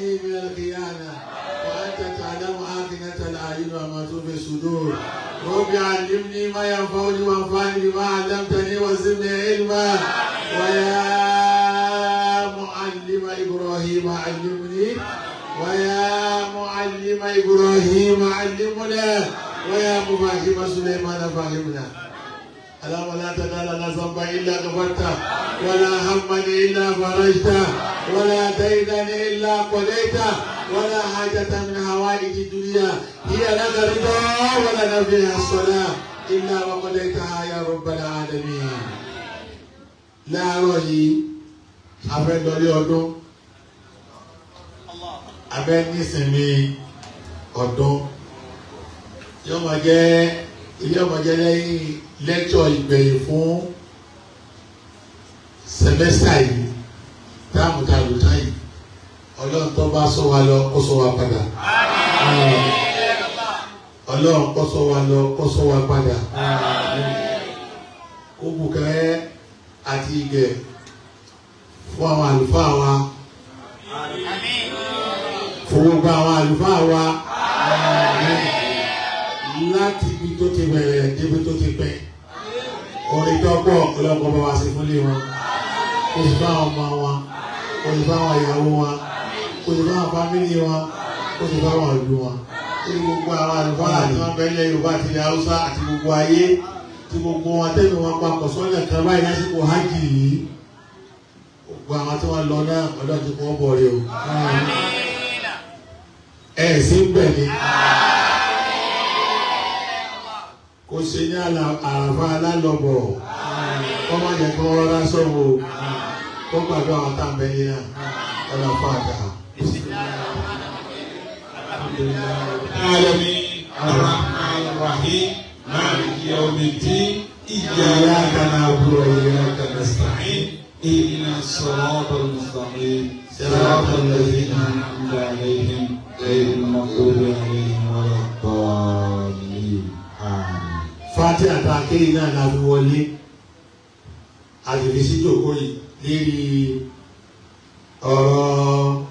من الخيانة وأنت تعلم عاقبة الأعين وما تخفي الصدور رب علمني ما ينفعني وانفعني بما علمتني وزدني علما ويا معلم إبراهيم علمني ويا معلم إبراهيم علمنا ويا مفاهيم سليمان فهمنا اللهم لا تدع لنا ذنبا إلا غفرته ولا هما إلا فرجته ولا دينا إلا قضيته ولا حاجة من حوائج الدنيا هي لك رضا ولنا فيها الصلاة إلا وقضيتها يا رب العالمين. لا رأيي أبن دولي أدو أبن نسمي أدو يوم جاء lẹ́kṣọ̀ ìgbẹ̀yìn fún sẹ́mẹ́sítà yìí táàmù tàlùtà yìí ọlọ́run tó bá sọ wa lọ kó sọ wa padà ọlọ́run kó sọ wa lọ kó sọ wa padà kó bùkẹ́ àti ìgẹ̀ fún àwọn àlùfáà wa fún gbogbo àwọn àlùfáà wa láti ibi tó ti bẹ̀rẹ̀ débi tó ti pẹ́ orin tó pọ̀ ọlọ́pọ̀ bá wa sí fúnlé wọn kò sì bá àwọn ọmọ wọn kò sì bá àwọn ìyàwó wọn kò sì bá àwọn fámìlì wọn kò sì bá àwọn ìlú wọn kí gbogbo àwọn àlùfáà tí wọ́n bẹ́ẹ̀ lẹ́yìn Yorùbá àti ilẹ̀ Haúsá àti gbogbo ayé tí gbogbo wọn tẹ́lẹ̀ wọn papọ̀ sọ́nà kan báyìí lásìkò hajj yìí gbogbo àwọn tí wọ́n lọ náà ọlọ́run ti kọ́ bọ̀ rẹ o ẹ̀ sí ń bẹ̀ ni kò ṣe ní àràfà alálọ́bọ̀ kọ́ máa jẹ́ kí wọ́n rárá sọ́wọ́ kó gbàgbé àwọn táǹbẹ̀ yìí náà ọ̀nà fàdà. Alamin Ar-Rahman Ar-Rahim Maliki Yawmiddin Iyyaka na'budu wa iyyaka nasta'in Ihdinas siratal mustaqim Siratal ladzina an'amta alayhim ghayril maghdubi alayhim waladdallin. Fati àtàkéyìn náà la fi wọlé àdìrísí jòkó yìí lérí ọ̀rọ̀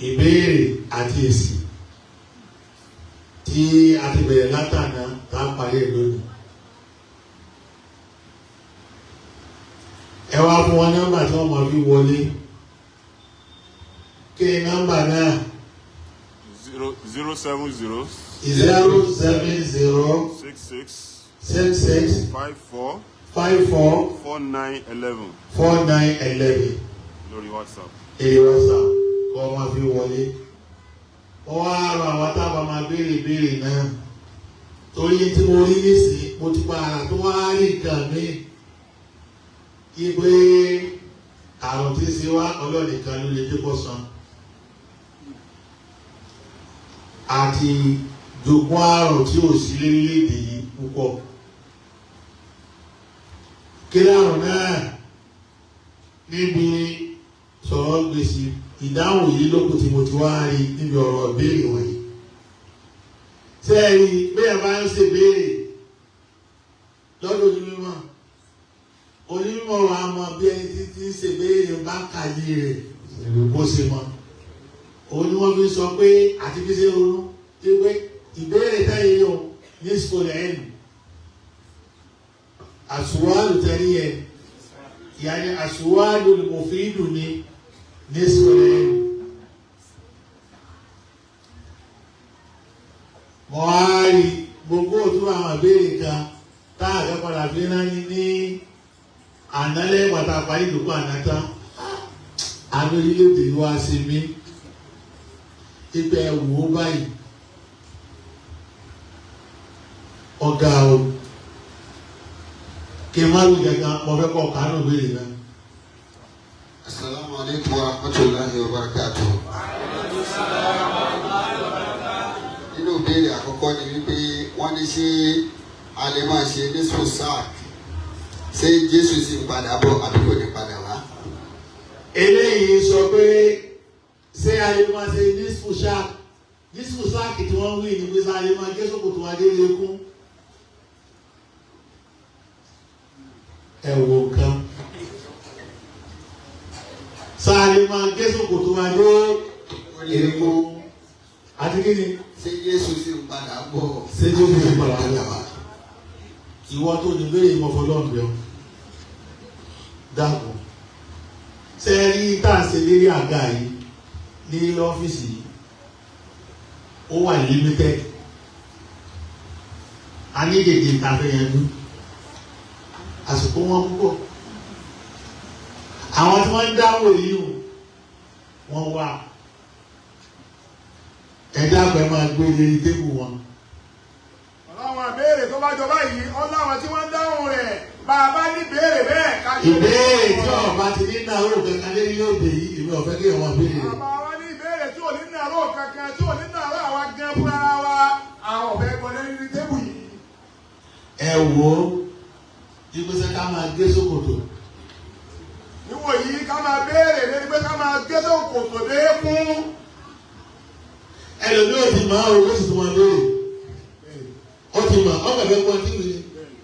ìbéèrè àti èsì tí a ti bẹ̀rẹ̀ látàná tá a parí lónìí. Ẹ wá fún wọn nọ́mbà tí wọ́n máa fi wọlé. Kí ni nọ́mbà náà? 070 66 54 4911 lórí WhatsApp. WhatsApp kọ́ máa fi wọlé. Wọ́n wá rọ àwọn tábà máa béèrè ìbéèrè náà. Torí tí mo rí nísìnyí, mo ti pa ara tó wá rí nǹkan mi. Ìgbé àrùn tí ń ṣe wá ọlọ́nìkan ló lè dé kó san. Àti jogún àrùn tí ò sí lórílẹ̀-èdè yìí púpọ̀. Kí láàrùn náà níbi sọ̀rọ̀ gbèsè ìdáhùn yìí lókun tí mo ti wá rí níbi ọ̀rọ̀ ìbéèrè wọ̀nyí. Sẹ́ẹ̀rí bẹ́ẹ̀ bá ń ṣe béèrè lọ́dọ̀ onímọ̀. Onímọ̀ wa mọ bí ẹni tí ń ṣe béèrè bá kàyé rẹ̀ bó ṣe mọ̀. Òun ni wọ́n fi sọ pé àti fi ṣe ronú pé ìbéèrè táyé yóò ní sọ̀rọ̀ ẹ̀nu àsùwálù tẹ́lẹ̀ yẹn yàní àsùwálù mọ̀fíìdù ní sọ̀rọ̀ ẹ̀nu. Wọ́n á rí gbogbo òtún àwọn ìbéèrè kan tá àgbẹ̀padà fi rán ní ànálẹ́ pàtàkì ìdókòwò ànátá àmì orílẹ̀-èdè wa ṣe mí. Ibẹ̀ wò báyìí ọ̀gá o kí n má lù gẹ́gẹ́ mo fẹ́ kọ́ kánú béèrè náà. Assalamu alaikum wa rahmatullahi wa barakatuh. Nínú ìbéèrè àkọ́kọ́ ni wípé wọ́n ní ṣé a lè máa ṣe nisfu sáà ṣé Jésù sì ń padà bọ̀ àbí kò ní padà wá. Eléyìí sọ pé ṣé a lè máa ṣe nisfu sáà tí wọ́n wí ní pé ṣé a lè máa gé sókòtò wa dé lékún. Ẹ wo nǹkan. Sáà lè máa gé sókòtò wa dé èrèkó àti kí ni. ṣé Jésù sì ń padà bọ̀. ṣé Jésù sì ń padà bọ̀. ìwọ tó ní bẹ́ẹ̀ ìmọ̀ fọlọ́ọ̀bẹ̀ ọ́ dàpọ̀ ṣe rí tá a ṣe lérí àga yìí ní ọ́fíìsì yìí ó wà limited a ní gègé ìtafẹ́ yẹn dún àsìkò wọn púpọ̀ àwọn tí wọ́n ń dáwọ́ yìí wọ́n wà ẹ̀dá àgbẹ̀ máa gbé lérí tébù wọn. àwọn ìbéèrè tó bá jọ báyìí ọ láwọn tí wọ́n ń dáhùn rẹ̀ bàbá ní ìbéèrè bẹ́ẹ̀ ká ní. ìbéèrè tí ọba ti ní nàárò kankan lérí yóò dé yìí èmi ọ̀fẹ́ kí wọ́n béèrè. bàbá wa ní ìbéèrè tí ò ní nàárò kankan tí ò ní nàárò àwa gan fúnra wa àwọn ọ̀fẹ́ gbọ́ lérí tébù yìí. ẹ wo ìgbésẹ̀ ká máa gé sókòtò. níwò yìí ká máa béèrè lórí pé ká máa gé sókòtò dé kún. ẹlòmíì ò ti máa owó sì tún máa béèrè ó ti mọ̀ ọ́ bẹ̀rẹ̀ pọ̀ tí mi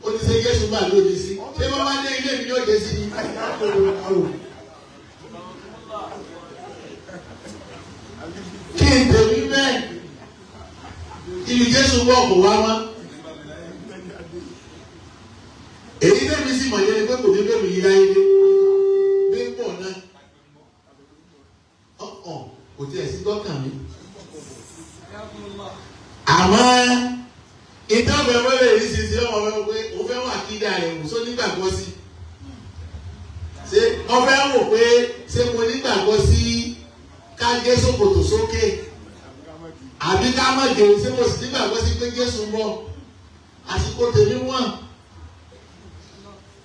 ó ti ṣe Jésù máa lóde sí ṣé wọ́n máa dé ilé mi ní òde sí ni. kí n tèmi bẹ́ẹ̀ ibi Jésù wọ̀ kò wá wá. èyí tẹ́mi sì mọ̀ yẹn ni pé kò ní bẹ́ẹ̀ mi yí láyé dé bí ń pọ̀ náà kò tiẹ̀ sí dọ́kàn mi. àmọ́ ìtọ́gbẹ́ wọlé yìí ṣe ṣe ọmọ fẹ́ pé òun fẹ́ wà kídà rẹ̀ wò só nígbàgbọ́ sí. ṣé wọ́n fẹ́ wò pé ṣé mo nígbàgbọ́ sí ká gé sókòtò sókè àbí ká má gé ṣé mo sì nígbàgbọ́ sí pé Jésù ń bọ̀ àsìkò tèmi wọ̀n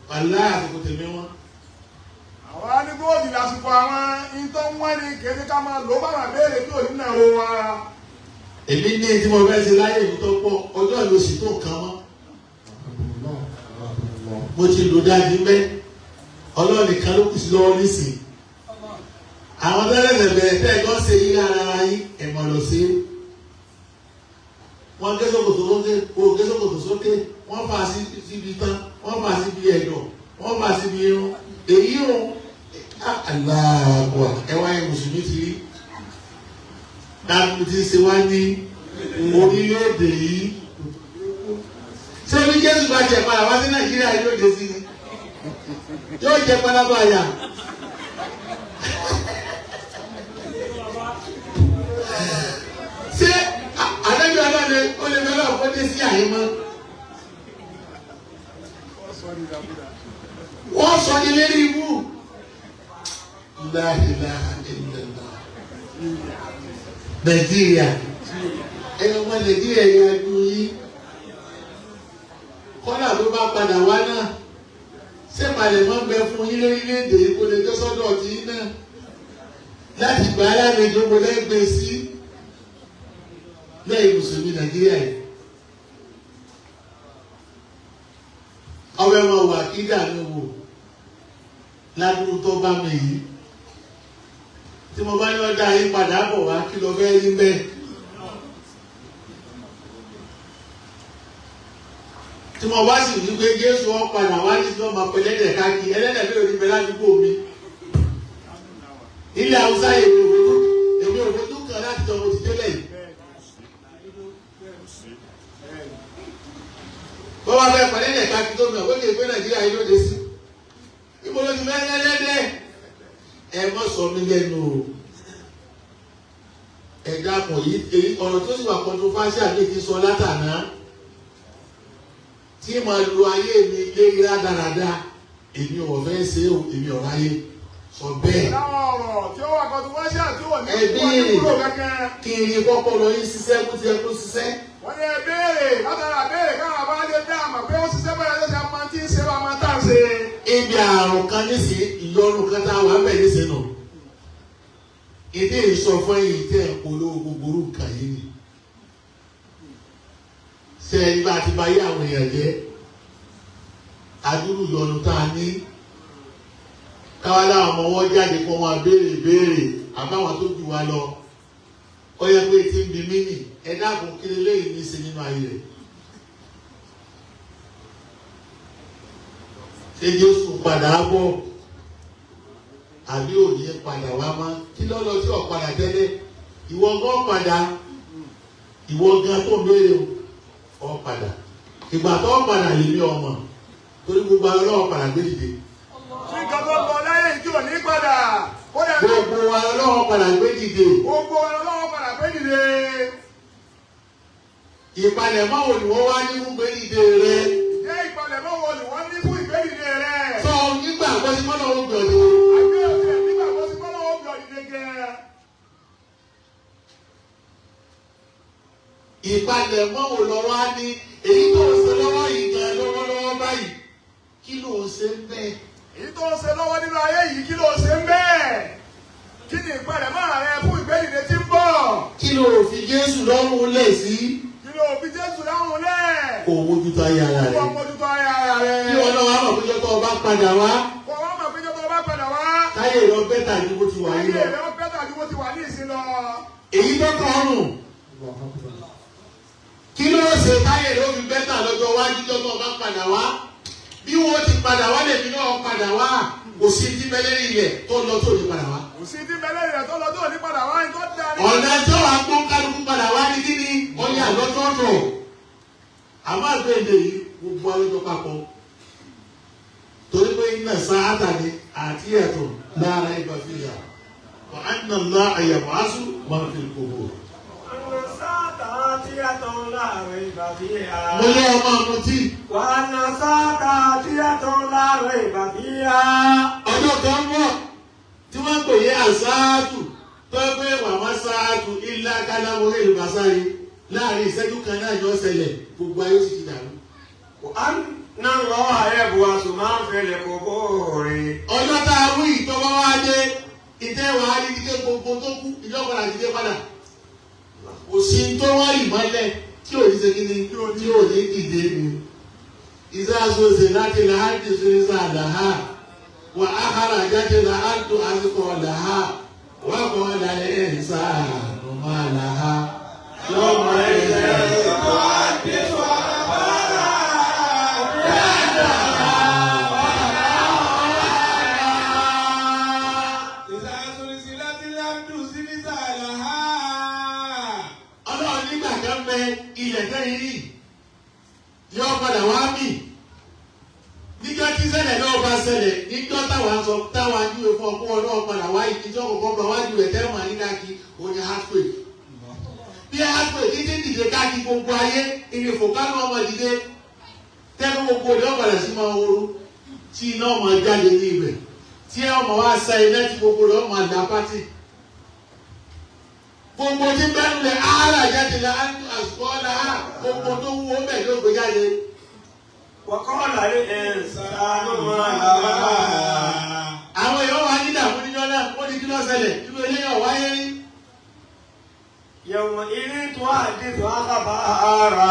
wàlá àsìkò tèmi wọ̀n. àwọn anígbòdì lásìkò àwọn ìtọ́ wọn ni kéde ká máa lò bàbá béèrè tí ò ní nàárò wa. èmi ní tí mo fẹ́ ṣe láyé mi tó pọ̀ ọjọ́ ìlú sì tó nǹkan mọ́. mo ti lò dájú mẹ́ Ọlọ́run nìkan ló kù sí lọ́wọ́ nísìnyí. àwọn tẹ́lẹ̀tẹ̀ bẹ̀rẹ̀ tẹ́ ẹ̀gbọ́n ṣe yí ara yín ẹ̀mọ̀ lọ sí. wọ́n gé sókòtò sókè o gé sókòtò sókè wọ́n fà síbi tán wọ́n fà síbi ẹ̀dọ̀ wọ́n fà síbi irun èyí o aláàbọ̀ ẹ̀wá ẹ̀ mùsùlùmí ti rí. dáàbò ti ṣe wá ní orílẹ̀-èdè yìí. ṣé bí Jésù bá jẹ padà wá sí Nàìjíríà yóò dé sí ni yóò jẹ padà bá yà. ṣé àdájọ́ aláde ó lè fẹ́ lọ́ọ̀ kó dé sí àyè mọ́. wọ́n sọ ní lérí ibú. láìláà ìlànà Nàìjíríà ẹ̀yọ́ ọmọ Nàìjíríà yà ju yìí kọ́lá ló bá padà wá náà ṣé palẹ̀mọ́ ń bẹ fún yín lórílẹ̀‐èdè yìí kó lè jẹ́ sọ́dọ̀ ọ̀tí yín náà láti gbà á lálejò kó lẹ́gbẹ̀ẹ́ sí lẹ́yìn mùsùlùmí Nàìjíríà yìí. ọbẹ̀ wọn wà kí dànù wò ládùúgbò tó bá mi yìí tí mo bá ní ọjà yín padà bọ̀ wá kí lọ fẹ́ rí bẹ́ẹ̀. tí mo bá sì ní pé Jésù wọn padà wá ní sọ ma pẹ̀lẹ́ ẹ̀dẹ̀ káàkiri ẹlẹ́dẹ̀ bí òní bẹ̀rẹ̀ àdúgbò mi. ilẹ̀ Haúsá èmi òfojú kan láti tọ́ mo ti délẹ̀ yìí. bọ́ wá fẹ́ pẹ̀lẹ́ ẹ̀dẹ̀ káàkiri tó mi ọ̀ wọ́n lè Nàìjíríà yìí ló dé sí. ibo ló ti mẹ́rin lẹ́dẹ̀ ẹ mọ́ sọ mí lẹ́nu o. ẹ̀dá kan yìí ọ̀rọ̀ tó sì wà controversial ní ti sọ látàná tí màá lu ayé mi lérí rádaràda èmi ò fẹ́ ṣe o èmi ò ráyè sọ bẹ́ẹ̀. láwọn ọ̀rọ̀ tí ó wà controversial tí ò ní kúrò kankan. kí n rí kọ́kọ́ lọ yín ṣiṣẹ́ kó ti yẹ kó ṣiṣẹ́. wọ́n ní ẹ béèrè látara béèrè káwọn abáyé dá àmọ̀ pé ó ṣiṣẹ́ bẹ́ẹ̀ ló ṣe máa ti ń ṣe bá máa tà ń ṣe. ibi àrùn kan níṣẹ́ ìyọrùn kan tá a wà bẹ́ẹ̀ níṣẹ́ nù. ìdí ìsọfún yìí tẹ̀ ń polówó gbogbo nǹkan yìí ni. sẹ́yìn bá ti bá yé àwọn èèyàn jẹ́ adúrú yọnu tá a ní káwá láwọn ọmọ wọn jáde kó wọn béèrè àbáwọn tó jù wá lọ ó yẹ pé tí ń bi mí nì ẹ dákun kí lélẹ́yìn ní í ṣe nínú ayé rẹ̀ ṣé Jésù padà bọ̀ àbí ò ní padà wá mọ́ kí lọ́lọ́ tí ò padà tẹ́lẹ̀ ìwọ gan padà ìwọ gan tó béèrè ọ padà ìgbà tó padà lè ní ọmọ torí gbogbo ara lọ́wọ́ padà gbé dìde. Tí nǹkan tó lọ lẹ́yìn tí ò ní padà. Gbogbo ara lọ́wọ́ padà gbé dìde. Gbogbo ara lọ́wọ́ padà gbé dìde. Ìpalẹ̀mọ́ wo ni wọ́n wá ní fún gbé dìde rẹ? Ṣé ìpalẹ̀mọ́ wo ni wọ́n ní fún ìgbé dìde rẹ? Sọ nígbà gbọ́sí mọ́nà ó gbọ̀dọ̀. Àbí òṣèlú nígbà gbọ́sí mọ́nà ó gbọ̀dọ̀ dìde gẹ́. Ìpalẹ̀mọ́ wo lọ wá ní èyí tó ń ṣe lọ́wọ́ yìí gan lọ́wọ́lọ́wọ́ báyìí kí ló ń ṣe ń bẹ́ẹ̀? Èyí tó ń ṣe lọ́wọ́ nínú ayé yìí kí ló ṣe ń bẹ́ẹ̀? Kí ni ìpalẹ̀mọ́ rẹ fún ìgbé dìde tí ń bọ̀? Kí ló fi Jésù lọ́rùn lẹ̀ sí? Kí ló fi Jésù lọ́rùn lẹ̀? Kò mójútó ayé ara rẹ̀. Kò mójútó ayé ara rẹ̀. Kí wọn náà wá mọ̀ péjọ tó o bá padà wá. Kò wá mọ̀ péjọ tó o bá padà wá. Táyé lọ bẹ́tà ní bó ti wà yìí lọ. Táyé lọ bẹ́tà ní bó ti wà ní ìsìn lọ. Èyí tó kọ́ ọ̀rùn. Kí ló ṣe táyé ló fi bẹ́tà lọ́jọ́ wájú tó o bá padà wá? Bí wọ́n ti padà wá lèmi náà padà wá. Kò sí ti bẹ́lẹ́rì rẹ̀ tó lọ tó ní padà wá. Kò sí ti bẹ́lẹ́rì rẹ̀ tó lọ tó ní padà wá ní tó dáa ní. Ọ̀nà tó wàá gbọ́n kálukú padà wá ní kí ni ọ̀yà lọ́tọ̀ọ̀tọ̀. Àmọ́ àgbẹ̀dẹ yìí gbogbo alójọ papọ̀. Torí pé iná sáátà ni àti ẹ̀tọ́ lára ìgbà fìyà. Wà á nà ńlá àyàwó aṣọ máa fi kókó. Mo lé ọmọ àmútí. Wàhánà sáàtà tí a tó ń láàrọ̀ ìbàbíyá. Ọjọ́ kan bọ̀ tí wọ́n pè é àsáàtù tó gbé wàmá sáàtù ilá kálámọ́lé ìbásáré láàrin ìṣẹ́jú kan náà yọ ṣẹlẹ̀ gbogbo ayé sì ti dàrú. Wàhánà lọ àyẹ̀bù àṣùmá fẹlẹ̀ kò bóore. Ọjọ́ tá a wí ìtọ́wọ́ wá dé ìtẹ́wàá á di dídé gbogbo tó kú ìjọba àti dídé padà. Kò sí tó wọ́n ìmọ́lẹ̀ tí ò ní ṣe kí ni tí ò ní dìde ni. Ìsáàsóse láti là á ti sọ ìsáàdáhà wà á hàrà jáde là á tó àsìkò ọ̀dàhà wà kọ́ ọ̀dàlẹ̀ ìsáàánú máa là á. Lọ́mọ ẹ̀ṣẹ̀ ìkọ́ àti sọ̀rọ̀ Ọlọ́run nígbà kan bẹ ilẹ̀ tẹ́yìn rí yọ padà wá mì níjọ́ tí ṣẹlẹ̀ náà bá ṣẹlẹ̀ níjọ́ táwọn sọ táwọn ajú ẹ̀fọ́ ọkọ ọlọ́run padà wá ìjọ kọ̀ọ̀kan bá wájú ẹ̀ tẹ́wọ̀n àníkàkí òní heartquake bí heartquake títí dìde káàkiri gbogbo ayé ìrìnfò kánú ọmọ dìde tẹ́nu gbogbo òde ọ̀padà sí máa wọ́rọ́ tí iná ọmọ jáde ní ibẹ̀ tí ọmọ wa sa iná tí gbogbo rẹ̀ ọmọ àdá pátì gbogbo tí bẹ́ẹ̀ lẹ̀ áhàrà jáde la àsùkò ọ̀la gbogbo tó wúwo bẹ́ẹ̀ ló gbé jáde. Wàkọ́ọ̀lá ní ẹ̀sánú àlàbà. Àwọn èèyàn wá nígbà fún níjọ́ náà ó ní kí ló ṣẹlẹ̀ nínú eléyàn wáyé rí. Yẹ̀wọ̀n ilé tó àdìsọ àkàbàrà.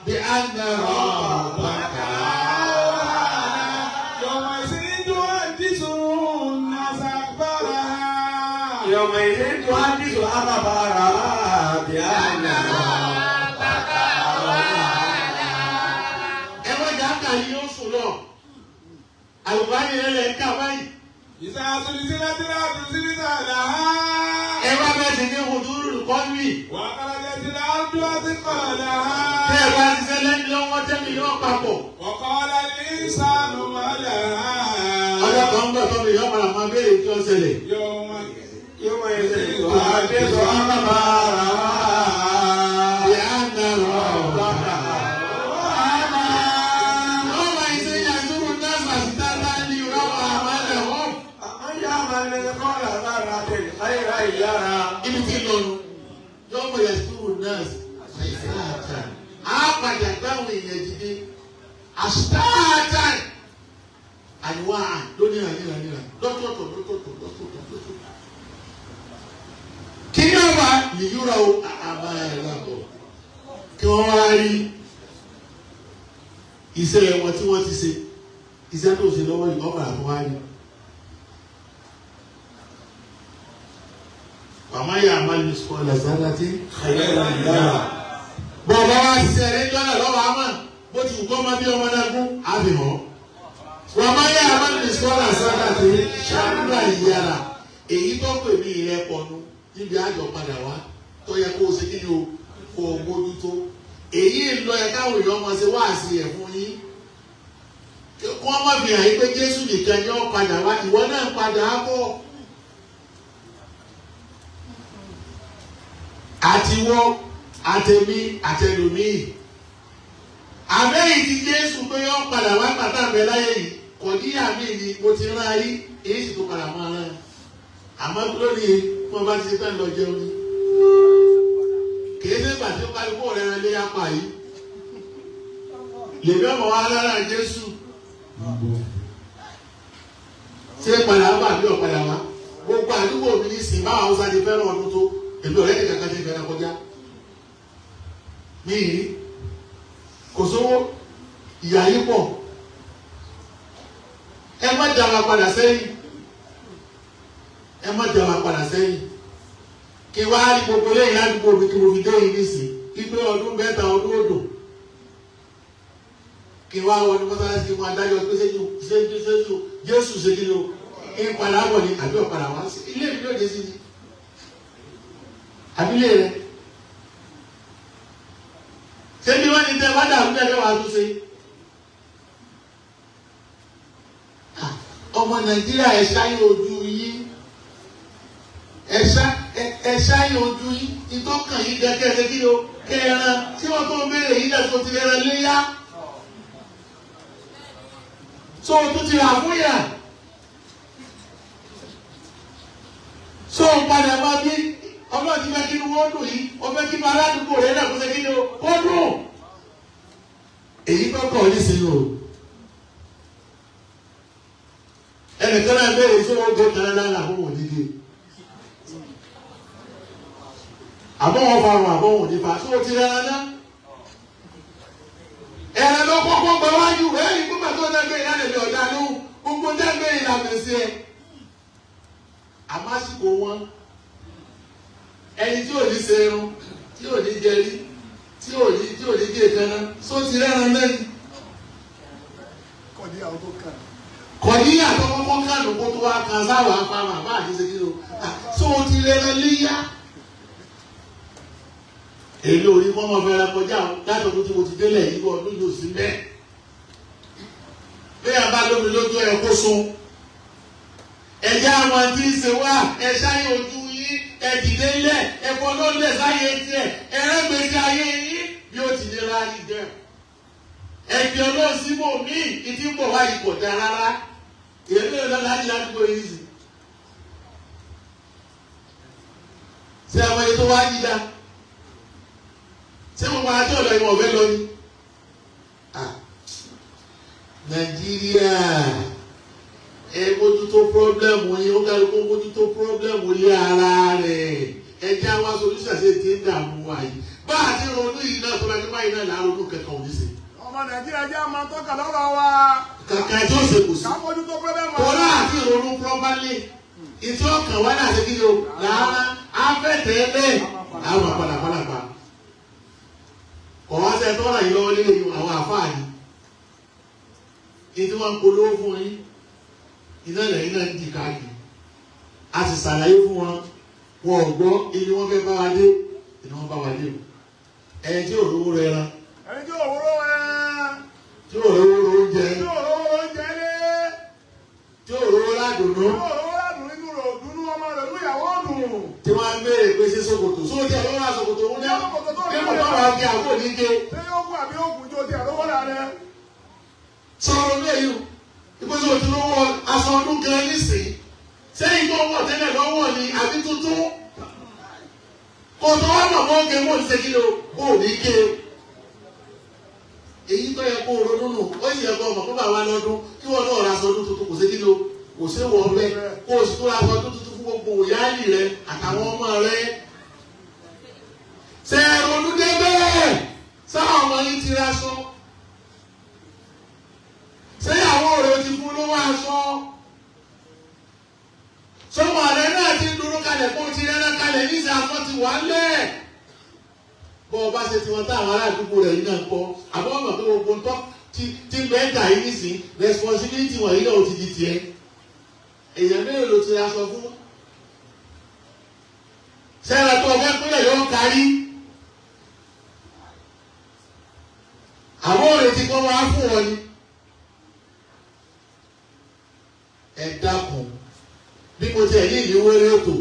Bí a nà rọ̀ bàkà. Yọ̀wọ̀ ìsìn tó àdìsọ nàṣàbàrà. Yẹ̀wọ̀n ilé tó àdìsọ àkàbàrà. Bí a nà rọ̀ bàkà. Yìí ó sùn lọ àlùbáyé rẹ lẹ ń kà báyìí. Ẹ bá bẹ́ẹ̀ ti ní hùdúrú kọ́mí. Bẹ́ẹ̀ bá ti sẹ́lẹ̀ ní ọwọ́ tẹ́mi yóò papọ̀. Ọjọ́ kan ń bọ̀ tọ́mi yóò padà máa béèrè tí ó ṣẹlẹ̀. Yọ̀wọ̀ ilé tó àdìsọ àkàbàrà. Bí a nà rọ̀ bàkà. Ibi tí lọ́nu yóò mọ̀ yẹ sùúrù nọ́ọ̀sì àìsàn á padà gbáwọn èèyàn dìde àṣìtáàtà àníwá lónìí àníra lọ́tọ̀ọ̀tọ̀. Kí ni ọba yìyúra o àbá ẹ̀rọ àbọ̀ kí wọ́n wá rí iṣẹ́ wọn tí wọ́n ti ṣe iṣẹ́ tó ṣe lọ́wọ́ yìí ọba àbọ̀ wá rí. Màmá yà máa ní sùkọ́ lẹ́sàrà tí. Bọ̀dọ̀ wa ṣiṣẹ́ rẹ̀ jọ́nà lọ́wọ́ àmọ́ bó ti kọ́ máa bí ọmọ náà gún àfihàn. wọ́n máa yá àwọn ìsọ́lá sábà tí ṣáàdúrà ìyára èyí tó pè ní ìrẹ́pọ̀nù níbi àjọ padà wá tó yẹ kó o ṣe kí ni o kó o mójútó èyí ń lọ ẹ káwọn èèyàn máa ṣe wáàsí ẹ̀ fún yín wọ́n má fi hàn yín pé Jésù nìkan ni ó padà wá ìwọ náà ń padà bọ̀ àtiwọ́ àtẹ̀mí àtẹlòmíì àmẹ́yìn tí Jésù pé ó padà wá pàtàkì láyé yìí kò ní àmì ni mo ti rán ayé èyí sì tó padà máa rán àmọ́ lónìí wọ́n bá ti ṣe tán lọ jẹun ni kìí ṣe ìgbà tí ó kálukú ọ̀rẹ́ rẹ lé apá yìí lèmi ọmọ wa lára Jésù ṣé padà wá bí ọ̀padà wá gbogbo àdúgbò mi ní sìn báwọn Haúsá ti fẹ́ràn ọdún tó èmi ọ̀rẹ́ nìkan kan ti fẹ́ràn kọjá mí yìí kò sówó ìyá yìí pọ̀ ẹ má dá wa padà sẹ́yìn ẹ má dá wa padà sẹ́yìn kí wá rí gbogbo lẹ́yìn ládùúgbò mi kí mo fi dé yìí nísìn ìgbé ọdún mẹ́ta ọdún odò kí wá wọnú mọ́sálásí kí wọ́n adájọ́ pé sẹ́jú Jésù ṣe kí ni o kí n padà bọ̀ ní àbí ọ̀padà wá sí ilé mi lóde sí ni àbílẹ̀ rẹ̀ ṣé bí wọ́n ní tẹ́ bá dàrú tẹ́lẹ̀ wá tún ṣe ọmọ Nàìjíríà ẹ̀ ṣáyé ojú yín ẹ̀ ṣáyé ojú yín ìtọ́kàn yín gẹ́gẹ́ ṣe kí o kẹran tí wọ́n tó béèrè yín lẹ́sọ̀ ti rẹran léyà so tó ti rà fún yà so padà máa bí ọlọ́run ti fẹ́ kí wọ́n dùn yìí ó fẹ́ kí máa aládùúgbò rẹ̀ náà kó ṣe kí ni o kó dùn èyí tó kọ̀ ní sí o ẹnìkan náà bẹ̀rẹ̀ sí wọn gbé Canada làwọn ò ní dé àbọ̀ wọn farun àbọ̀ wọn ò ní fa so ti rẹ̀ náà ẹ̀rẹ̀ ló kọ́kọ́ gbọ́ wájú ẹ̀yìn gbọ́gbà tó dẹ́gbẹ́ ìlànà ìlú ọ̀dà ló gbogbo dẹ́gbẹ́ ìlànà sí ẹ àmásìkò wọn ẹni tí ò ní ṣe irun tí ò ní jẹrí tí ò ní gé kaná só ti rẹ́ran lẹ́yìn. kọ̀dí àwọn tó kàn. kọ̀dí àtọkọ́kọ́ kànú kó tó wá kan sáwà apamọ́ àbá àdéṣe kí ló só ti rẹ́ran léyà. èmi ò ní mọ́mọ́ fẹ́ràn kọjá látọ̀dún tí mo ti délẹ̀ yìí wọ́n ọdún yóò sí bẹ́ẹ̀. bí a bá lómi lójú ẹ̀ kó sun ẹ̀jẹ̀ àwọn tí ń ṣe wá ẹ̀ ṣáyé ojú ẹ̀dìdé ilẹ̀ ẹ̀kọ́ ló lẹ̀ sáyé tiẹ̀ ẹ̀rẹ́gbèsè ayé yín bí ó ti lè ra yìí jẹ́ ẹ̀dì ọlọ́símò míì ìdí ń bọ̀ wá ipò dá rárá èmi ò lọ́la ní ládùúgbò yìí sí. ṣé àwọn ètò wá yíyá ṣé mo máa tó ọ̀dọ̀ ìwọ̀n ọ̀fẹ́ lọ ni. Nàìjíríà ẹ mójútó pírọ́blẹ́mù yín ó kárí kó mójútó pírọ́blẹ́mù lé ara rẹ̀ ẹ jẹ́ àwọn solúṣà ṣe ti ń dààmú wa yìí bá a ti ronú yìí náà tó bá ti báyìí náà láàárọ̀ ọdún kẹkàn òní sí. ọmọ Nàìjíríà jẹ́ àmọ́ tọ́ka lọ́rọ̀ wa. kàkà tí ó ṣe kù sí. ká mójútó pírọ́blẹ́mù wa. kọ́lá àti ìrònú pírọ́bálì ìtí ọkàn wá náà ṣe kí ni o rárá afẹ́tẹ̀ bẹ́ẹ̀ àwọn àpàlàpàlàpà ọ̀wá ṣe tọ́ra yìí lọ́wọ́ nínú àwọn àfáà yìí ìdí wọn polówó fún yín iná lẹ́yìn náà ń di káàkiri a sì ṣàlàyé fún wọn wọn ò gbọ́ ibi wọn fẹ́ bá wa dé ìní wọn bá wa dé o ẹni tí òróró rẹ ran ẹni tí òwúrọ̀ ẹ̀ tí òróró oúnjẹ tí òwúrọ̀ oúnjẹ lé tí òróró ládùnnú tí òwúrọ̀ ládùn nínú rẹ̀ òdùnnú ọmọ rẹ̀ ló yàwó dùn. tí wọ́n á béèrè pé ṣé ṣòkòtò sóòtì ẹ̀ ló wà ṣòkòtò òun náà bí mo bá wà kí àgbo níke. ṣé yóò kú àbí yóò kú jó ti àlówó rà rẹ. sọ̀rọ̀ lẹ́yìn ìpèsè òtún lówó aṣọ ọdún gan nísìnyí sẹ́yìn tó wọ̀ tẹ́lẹ̀ lọ́wọ́ ni àbí tuntun kò tó wá mọ̀ mọ́ gé wọ́n ṣe kí ló kó o ní ké èyí tó yẹ kó o ronú nù ó sì yẹ kó o mọ̀ kó bàbá lọ́dún kí wọ́n náà ra aṣọ ọdún tuntun kò sí kí ló kò sí wọ̀ ọ́ bẹ́ẹ̀ kó o sì tó ra aṣọ ọdún tuntun fún gbogbo òyáàlì rẹ àtàwọn ọmọ rẹ ṣe ronú dé bẹ́ẹ̀ sáwọn ọmọ yìí ti ra aṣọ. Ṣé àwọn ọ̀rẹ́ ti fún lówó aṣọ? Sọ́mọ rẹ̀ náà ti ń dúró kalẹ̀ kó ti rẹ́rẹ́ kalẹ̀ níṣẹ́ aṣọ ti wà lẹ̀. Bọ́ ọba ṣe tiwọn táwọn ará àdúgbò rẹ̀ yìí náà kọ́. Àbọ̀ ọmọ pé gbogbo tí bẹ́ńtà yìí nísìn responsibility wọ̀nyí náà ti di tiẹ̀ èèyàn mélòó ló ti ra sọ fún sẹ́ra tó ọgbẹ́ pínlẹ̀ yóò kárí àwọn òrètí kan wá fún wọn ni ẹ dákun bí mo tiẹ̀ ní ìdíwọ́ lẹ́tò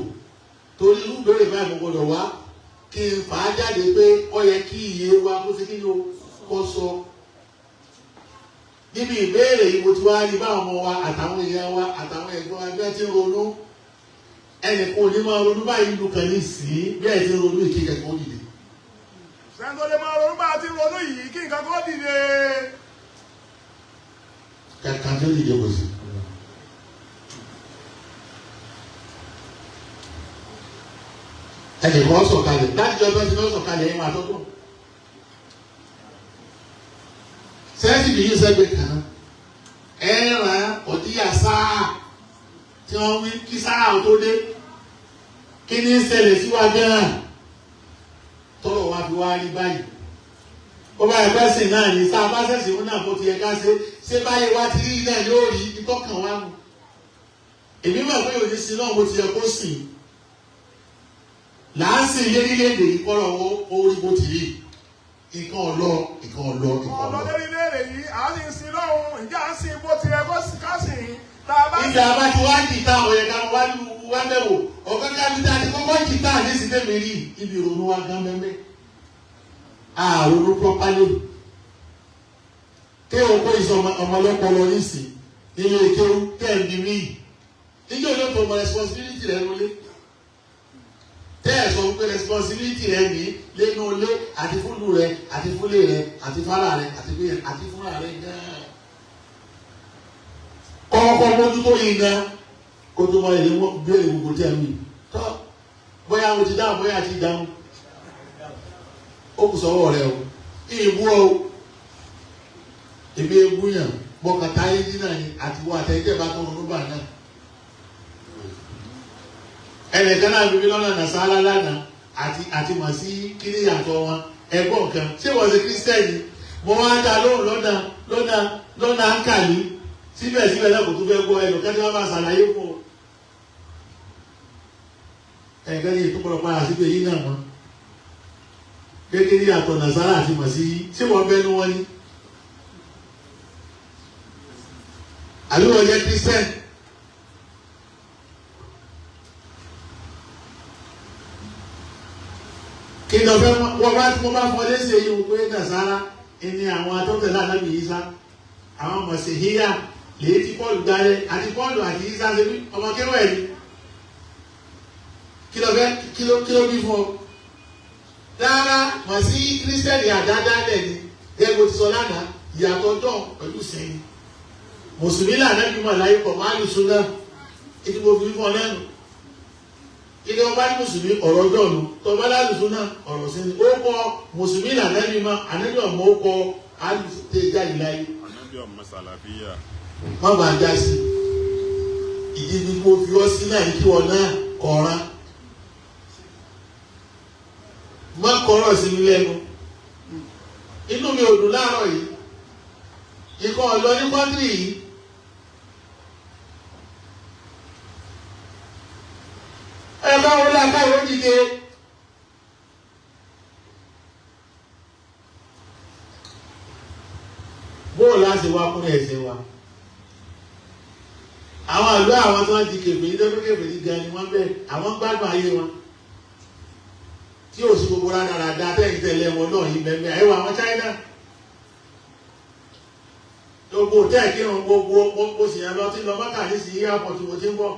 torí irú bèrè báyìí mo gbọdọ̀ wá kí n fà á jáde pé ó yẹ kí iye wa kó sí kí ni o kó sọ níbi ìbéèrè yìí mo ti wá rí báwọn ọmọ wa àtàwọn èèyàn wa àtàwọn ẹ̀gbọ́n wa bí wọ́n ti ń ronú ẹnìkan ò ní máa ronú báyìí lu kan ní sí bí ẹ̀ ti ń ronú ìkíkẹ́ kó dìde. sẹ́ńtò lè máa ronú bá a ti ronú yìí kí nǹkan kó dìde. kàkà tó dìde kò sí. ẹnìkan sọ̀kalẹ̀ láti jọ bẹ́ẹ̀ ti lọ́ sọ̀kalẹ̀ ẹ̀ máa tọ́jú. sẹ́ẹ̀sì bìí sẹ́gbẹ̀ kan ẹ̀ràn ọ̀díyà sáà tí wọ́n wí kí sáà tó dé kí ní ṣẹlẹ̀ sí wa gan-an tọ́rọ̀ wa fi wá rí báyìí ó bá ẹgbẹ́ sìn náà ní sáà bá sẹ̀sìn wọn náà kó ti yẹ ká ṣe báyìí wá ti rí náà yóò rí ìtọ́kàn wa mu èmi mọ̀ pé òní sí náà mo ti yẹ kó sìn láàásì lérílẹ̀èdè ìkọ́rọ̀ orí bó ti rí nǹkan ọ̀lọ́. ọ̀lọ́ lérílẹ̀èdè yìí à ń sin lọ́hùn ìjà ń sin bó ti yẹ ká sìn tá a bá. ìjà bá ti wá jìtá ọ̀yẹ̀ ká wá lu wá bẹ̀wò ọ̀gá kábítà ti kọ́kọ́ jìtá ní sídẹ̀mì rí ibi ìrònú wa gán mẹ́mẹ́. àrònú pọ́pálẹ̀ ké o kó ìsọ ọmọlọ́pọlọ nísìn nínú èkéwú tẹ́ẹ̀mí rí níjọ́ yóò tó mọ responsibility rẹ̀ lólé tẹ́ẹ̀ sọ pé responsibility rẹ̀ ní lẹ́nu ilé àti fúnlù rẹ̀ àti fúnlé rẹ̀ àti fara rẹ̀ àti fúnra rẹ̀ gan-an. kọ́kọ́ mójútó yìí gan kó tó mọ èdè wọn béèrè gbogbo tẹ́ mi tọ́ bóyá mo ti dáhùn bóyá ti dáhùn ó kù sọ́wọ́ rẹ̀ o ìbú o èmi egbú yàn bọ́kàtà ayé dínà ni àti wọ́n àtẹ̀jẹ́ bá tó ronú bà náà. ẹnìkan náà bíbí lọ́nà nàṣàlá lánàá àti mọ̀ sí kíní yàtọ̀ wọn ẹ̀gbọ́n kan ṣé wọ́n ṣe kírísítẹ́nì mo wá dá lóhùn lọ́nà àǹkàlí síbẹ̀síbẹ̀ náà kò tún fẹ́ gbọ́ ẹnìkan tí wọ́n bá ṣàlàyé fún ọ. ẹnìkan yìí tó gbọ́dọ̀ padà síbi èyí náà mọ́ kékeré yàtọ̀ nàṣàlá àti mọ̀ sí ṣé wọ́n bẹ́nu wọn ni àbí wọ́n jẹ́ kírísítẹ́nì. kí ni ọ̀fẹ́ wọ́n bá tí mo bá fọ léṣe yìí wò pé nàṣàrà ẹni àwọn atọ́tẹ̀lá alábì yìí sá àwọn mọ̀sẹ̀ híyà lèyí tí Pọ́ọ̀lù darí àti Pọ́ọ̀lù àti yìí sá ṣe bí ọmọ kéwàá ẹni kí ló bí fún ọ. rárá mọ̀ sí kírísítẹ́nì àdádálẹ̀ ni gẹ́gẹ́ ti sọ lánàá ìyàtọ̀ dán pẹ̀lú sẹ́yìn mùsùlùmí làná bí mọ̀ láyé pọ̀ máa lù sún náà ètò ìbò fífọ́ lẹ́nu ilé ọba ní mùsùlùmí ọ̀rọ̀ dọ̀nù tọba lálùsùn náà ọ̀rọ̀ sí ni ó kọ mùsùlùmí lànàbí ma ànábì ọmọ ó kọ alùsùn tẹ jáde láyé. ànábì ọmọ sàlàfíà. má bàa já sí ìdí ni mo fi ọ sí náà kí wọn náà kọ̀ọ̀rán má kọ̀ọ̀rọ̀ sí mi lẹ́nu inú mi ò dùn láàárọ̀ yìí ikọ̀ ọ̀lọ́ ní kọ́ńtì yìí. ẹ̀ka wọn lé aká ìwé dìde bóòlù láti wá kúrò ẹsẹ̀ wa àwọn àlọ́ àwọn tí wọ́n di kèfèrí lọ́dún kèfèrí gan ni wọ́n bẹ̀ àwọn gbádùn ayé wọn tí ò sí gbogbo rádaràda tẹ́yìn tẹ̀lé wọn náà yìí bẹ́ẹ̀ ẹ̀wọ̀ àwọn China gbogbo tẹ́ẹ̀kìrún gbogbo sì yẹn lọ tí lọ mọ́kà ní sí airport tí mo ti ń bọ̀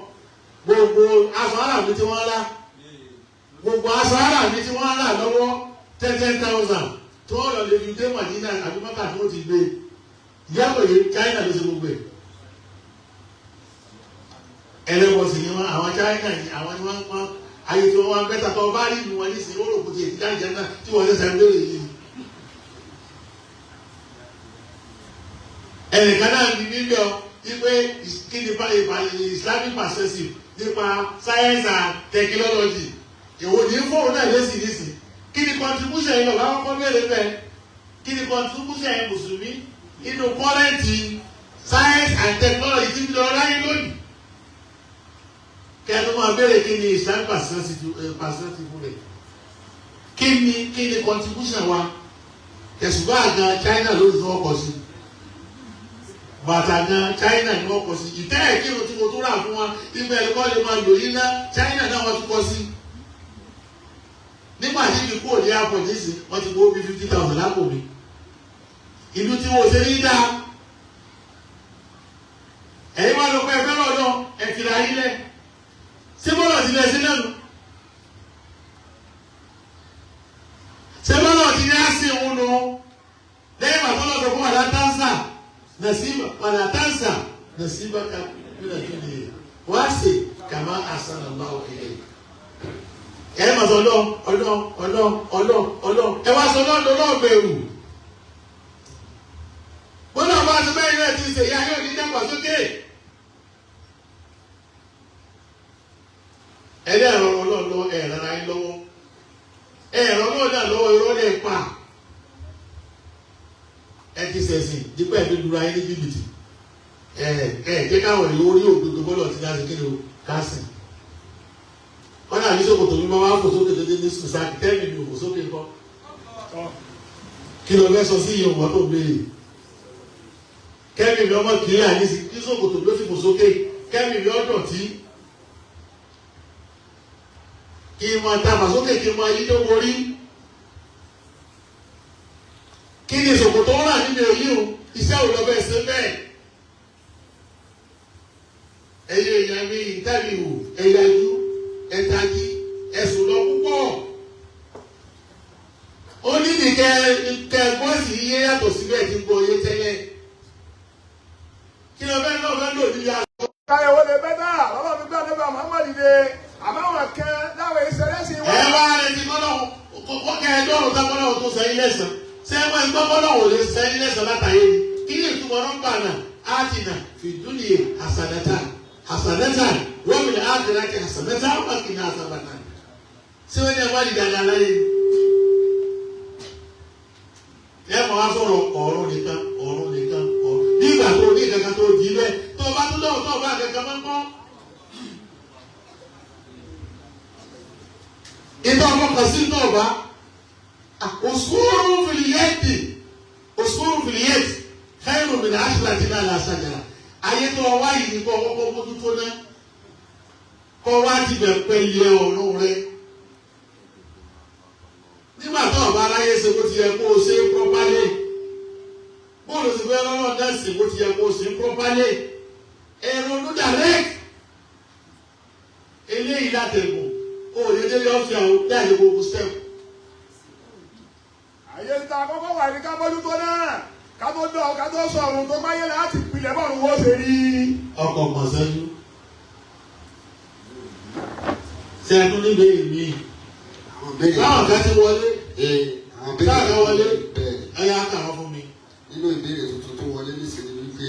gbogbo aṣọ ara mi tí wọ́n rà gbogbo aṣọ ara mi tí wọ́n rà lọ́wọ́ 10,000 tí wọ́n lọ lè fi dé Madina àbí mọ́kà tí wọ́n ti gbé ìyàpọ̀ yìí China ló ṣe gbogbo ẹ̀ ẹlẹ́wọ̀n sì ni wọ́n àwọn China yìí àwọn ni wọ́n pọ́n ayé tí wọ́n wá bẹ́tà tó bá rí ìlú wọn ní sí olóòkú ti ètí láìjẹ́ náà tí wọ́n ṣẹ̀ṣẹ̀ ń bèrè yìí ẹnìkan náà ní nílẹ̀ ọ wípé kí ni Islamic perspective nípa science and technology èwo ní fóònù náà lé sí nísìn kí ni contribution yìí lọ́wọ́ kọ́ bẹ̀rẹ̀ bẹ́ẹ̀ kí ni contribution yìí mùsùlùmí inú kọ́rẹ́ǹtì science and technology ti ń lọ láyé lónìí. Kẹ́nu máa béèrè kí ni Islamic personality fún rẹ̀. Kí ni contribution wa? Tẹ̀sùbá gan China ló ń ọkọ̀ sí. Bàtà gan China ní ọkọ̀ sí. Ìtẹ́ ẹ̀kírun tí mo tún rà fún wa ibẹ̀ ẹ̀kọ́ lè máa lò yín ná China náà wọ́n tún kọ́ sí. Nígbà tí mi kúrò ní airport nísìn wọ́n ti gbó bí 50,000 lápò mi. Ìlú tí wọ́n ṣe ní dáa. Ẹ̀yin wá lọ pé ẹ fẹ́ràn ọ̀dọ́ ẹ̀ fìlà yín lẹ̀. Ṣé bọ́lá ti lẹ̀ sí lẹ́nu? Ṣé bọ́lá ti ní àṣì òun nù? Lẹ́yìn bàtọ́ lọ́dọ̀ fún àdátánsà nàṣíbà ká nílẹ̀ tó lè wá sí kàmá àṣàlà máa wọ̀ ilẹ̀. Ẹ máa sọ ọlọ́ ẹ wá sọ lọ́dọ̀ bẹ̀rù. Bọ́lá bá ti bẹ́ẹ̀ náà ti ṣe ìyá yóò ní dàgbàsókè. Ẹ̀rí ẹ̀rọ ọlọ́ọ̀lọ́ ẹ̀rọ ara yín lọ́wọ́. Ẹ̀rọ ọlọ́ọ̀dà lọ́wọ́ irọ́ lẹ̀ pa. Ẹ ti sẹ̀sìn dípẹ́ ẹ̀mí lura yín ní jìbìtì. Jẹ́ káwọn èèyàn orí òdodo bọ́lọ̀ ti dá sí kí ni o kásìn. Wọ́n náà ní sókòtò mi máa wá fò sókè tó dé ní sùsàkì tẹ́ẹ̀mì mi ò fò sókè kọ́. Kí ló fẹ́ sọ sí iye òwò tó béèrè? Kẹ́mi mi ọmọ kìí àní sí kí sókòtò ló fi fò sókè. Kẹ́mi mi ọdọ̀ tí. Kí n máa ta fàsókè kí n máa yí tó borí. Kí ni sòkòtò ń rà nínú èyí o? Iṣẹ́ ò lọ bẹ́ẹ̀ ṣe bẹ́ẹ̀. Ẹyẹ èèyàn mi ìtàbíwò ẹ̀yájú ẹ̀tají ẹ̀sùn lọ púpọ̀. Ó ní ní kẹ́ bọ́ọ̀sì yíyé yàtọ̀ síbẹ̀ tí ń gbọ́ yé tẹ́lẹ̀. Kí ló fẹ́ lọ́ọ́ fẹ́ lò ní yàtọ̀? Káyọ̀wó lè bẹ́ náà lọ́wọ́ mi gbé àdébà Muhammad dé àbáwọn kan láwọn ìṣẹ̀lẹ̀ sí wọn. Ẹ wá rẹ̀ ti gbọ́dọ̀ kọ́kọ́ kẹ́ ẹ dọ́rùn tá gbọ́dọ̀ tó sẹ́yìn lẹ́sàn. Ṣé wọ́n ń gbọ́ gbọ́dọ̀ wò lè sẹ́yìn lẹ́sàn látàyè ni? Kí ni ìtumọ̀ nọ́mbà náà? Áàtìnà fìdúnìyè hasanatan wọ́n mi ní áàtìnà kí hasanatan wọ́n kì í ní hasanatan. Ṣé wọ́n ní ẹ̀wọ́n ìdàgbà aláyé? Ẹ mọ̀ wá sọ̀rọ̀ ọ̀run nìkan. Ní ìgbà tó ní ìkankan tó di bẹ́ẹ̀ tó o bá tó lọ́wọ́ tó o bá kankan máa ń kọ́. Ìtọ́ ọmọ kan sí náà bá òṣùwòrò fìlìyẹ́tì káyọ̀ mi náà aṣọ àti náà lásán jàrá. Ayé tó o wá yìí ní kọ́ ọkọ̀ mójú tó ná. Kọ́ wá ti bẹ̀ pẹ́ iye ọ̀run rẹ. Nígbà tó o bá aráyé ṣe bó ti yẹ kó o ṣe properly. Bóòlù sì fẹ́ lọ́wọ́ náà sì bó ti yẹ kó o ṣe properly. Ẹ̀rọ ló direct. Eléyìí látẹ̀kùn. O lè dé yọ fi àwọn dáàbò gbogbo step. Àyè ń ta àkọ́kọ́ wà ní ká mójútó náà. Ká tó dọ̀ ká tó sọ̀rùn tó máyé láti pilẹ̀ bọ́ọ̀lù wọ́n ṣe rí. Ọkọ̀ mọ̀sẹ́jú. Ṣé ẹ tún níbi èmi? Báwọn kan ti wọlé. Báwọn kan wọlé. Ẹ yá kàwọn fún mi. Nínú ìbéèrè tuntun tó wọlé nísìnyí wípé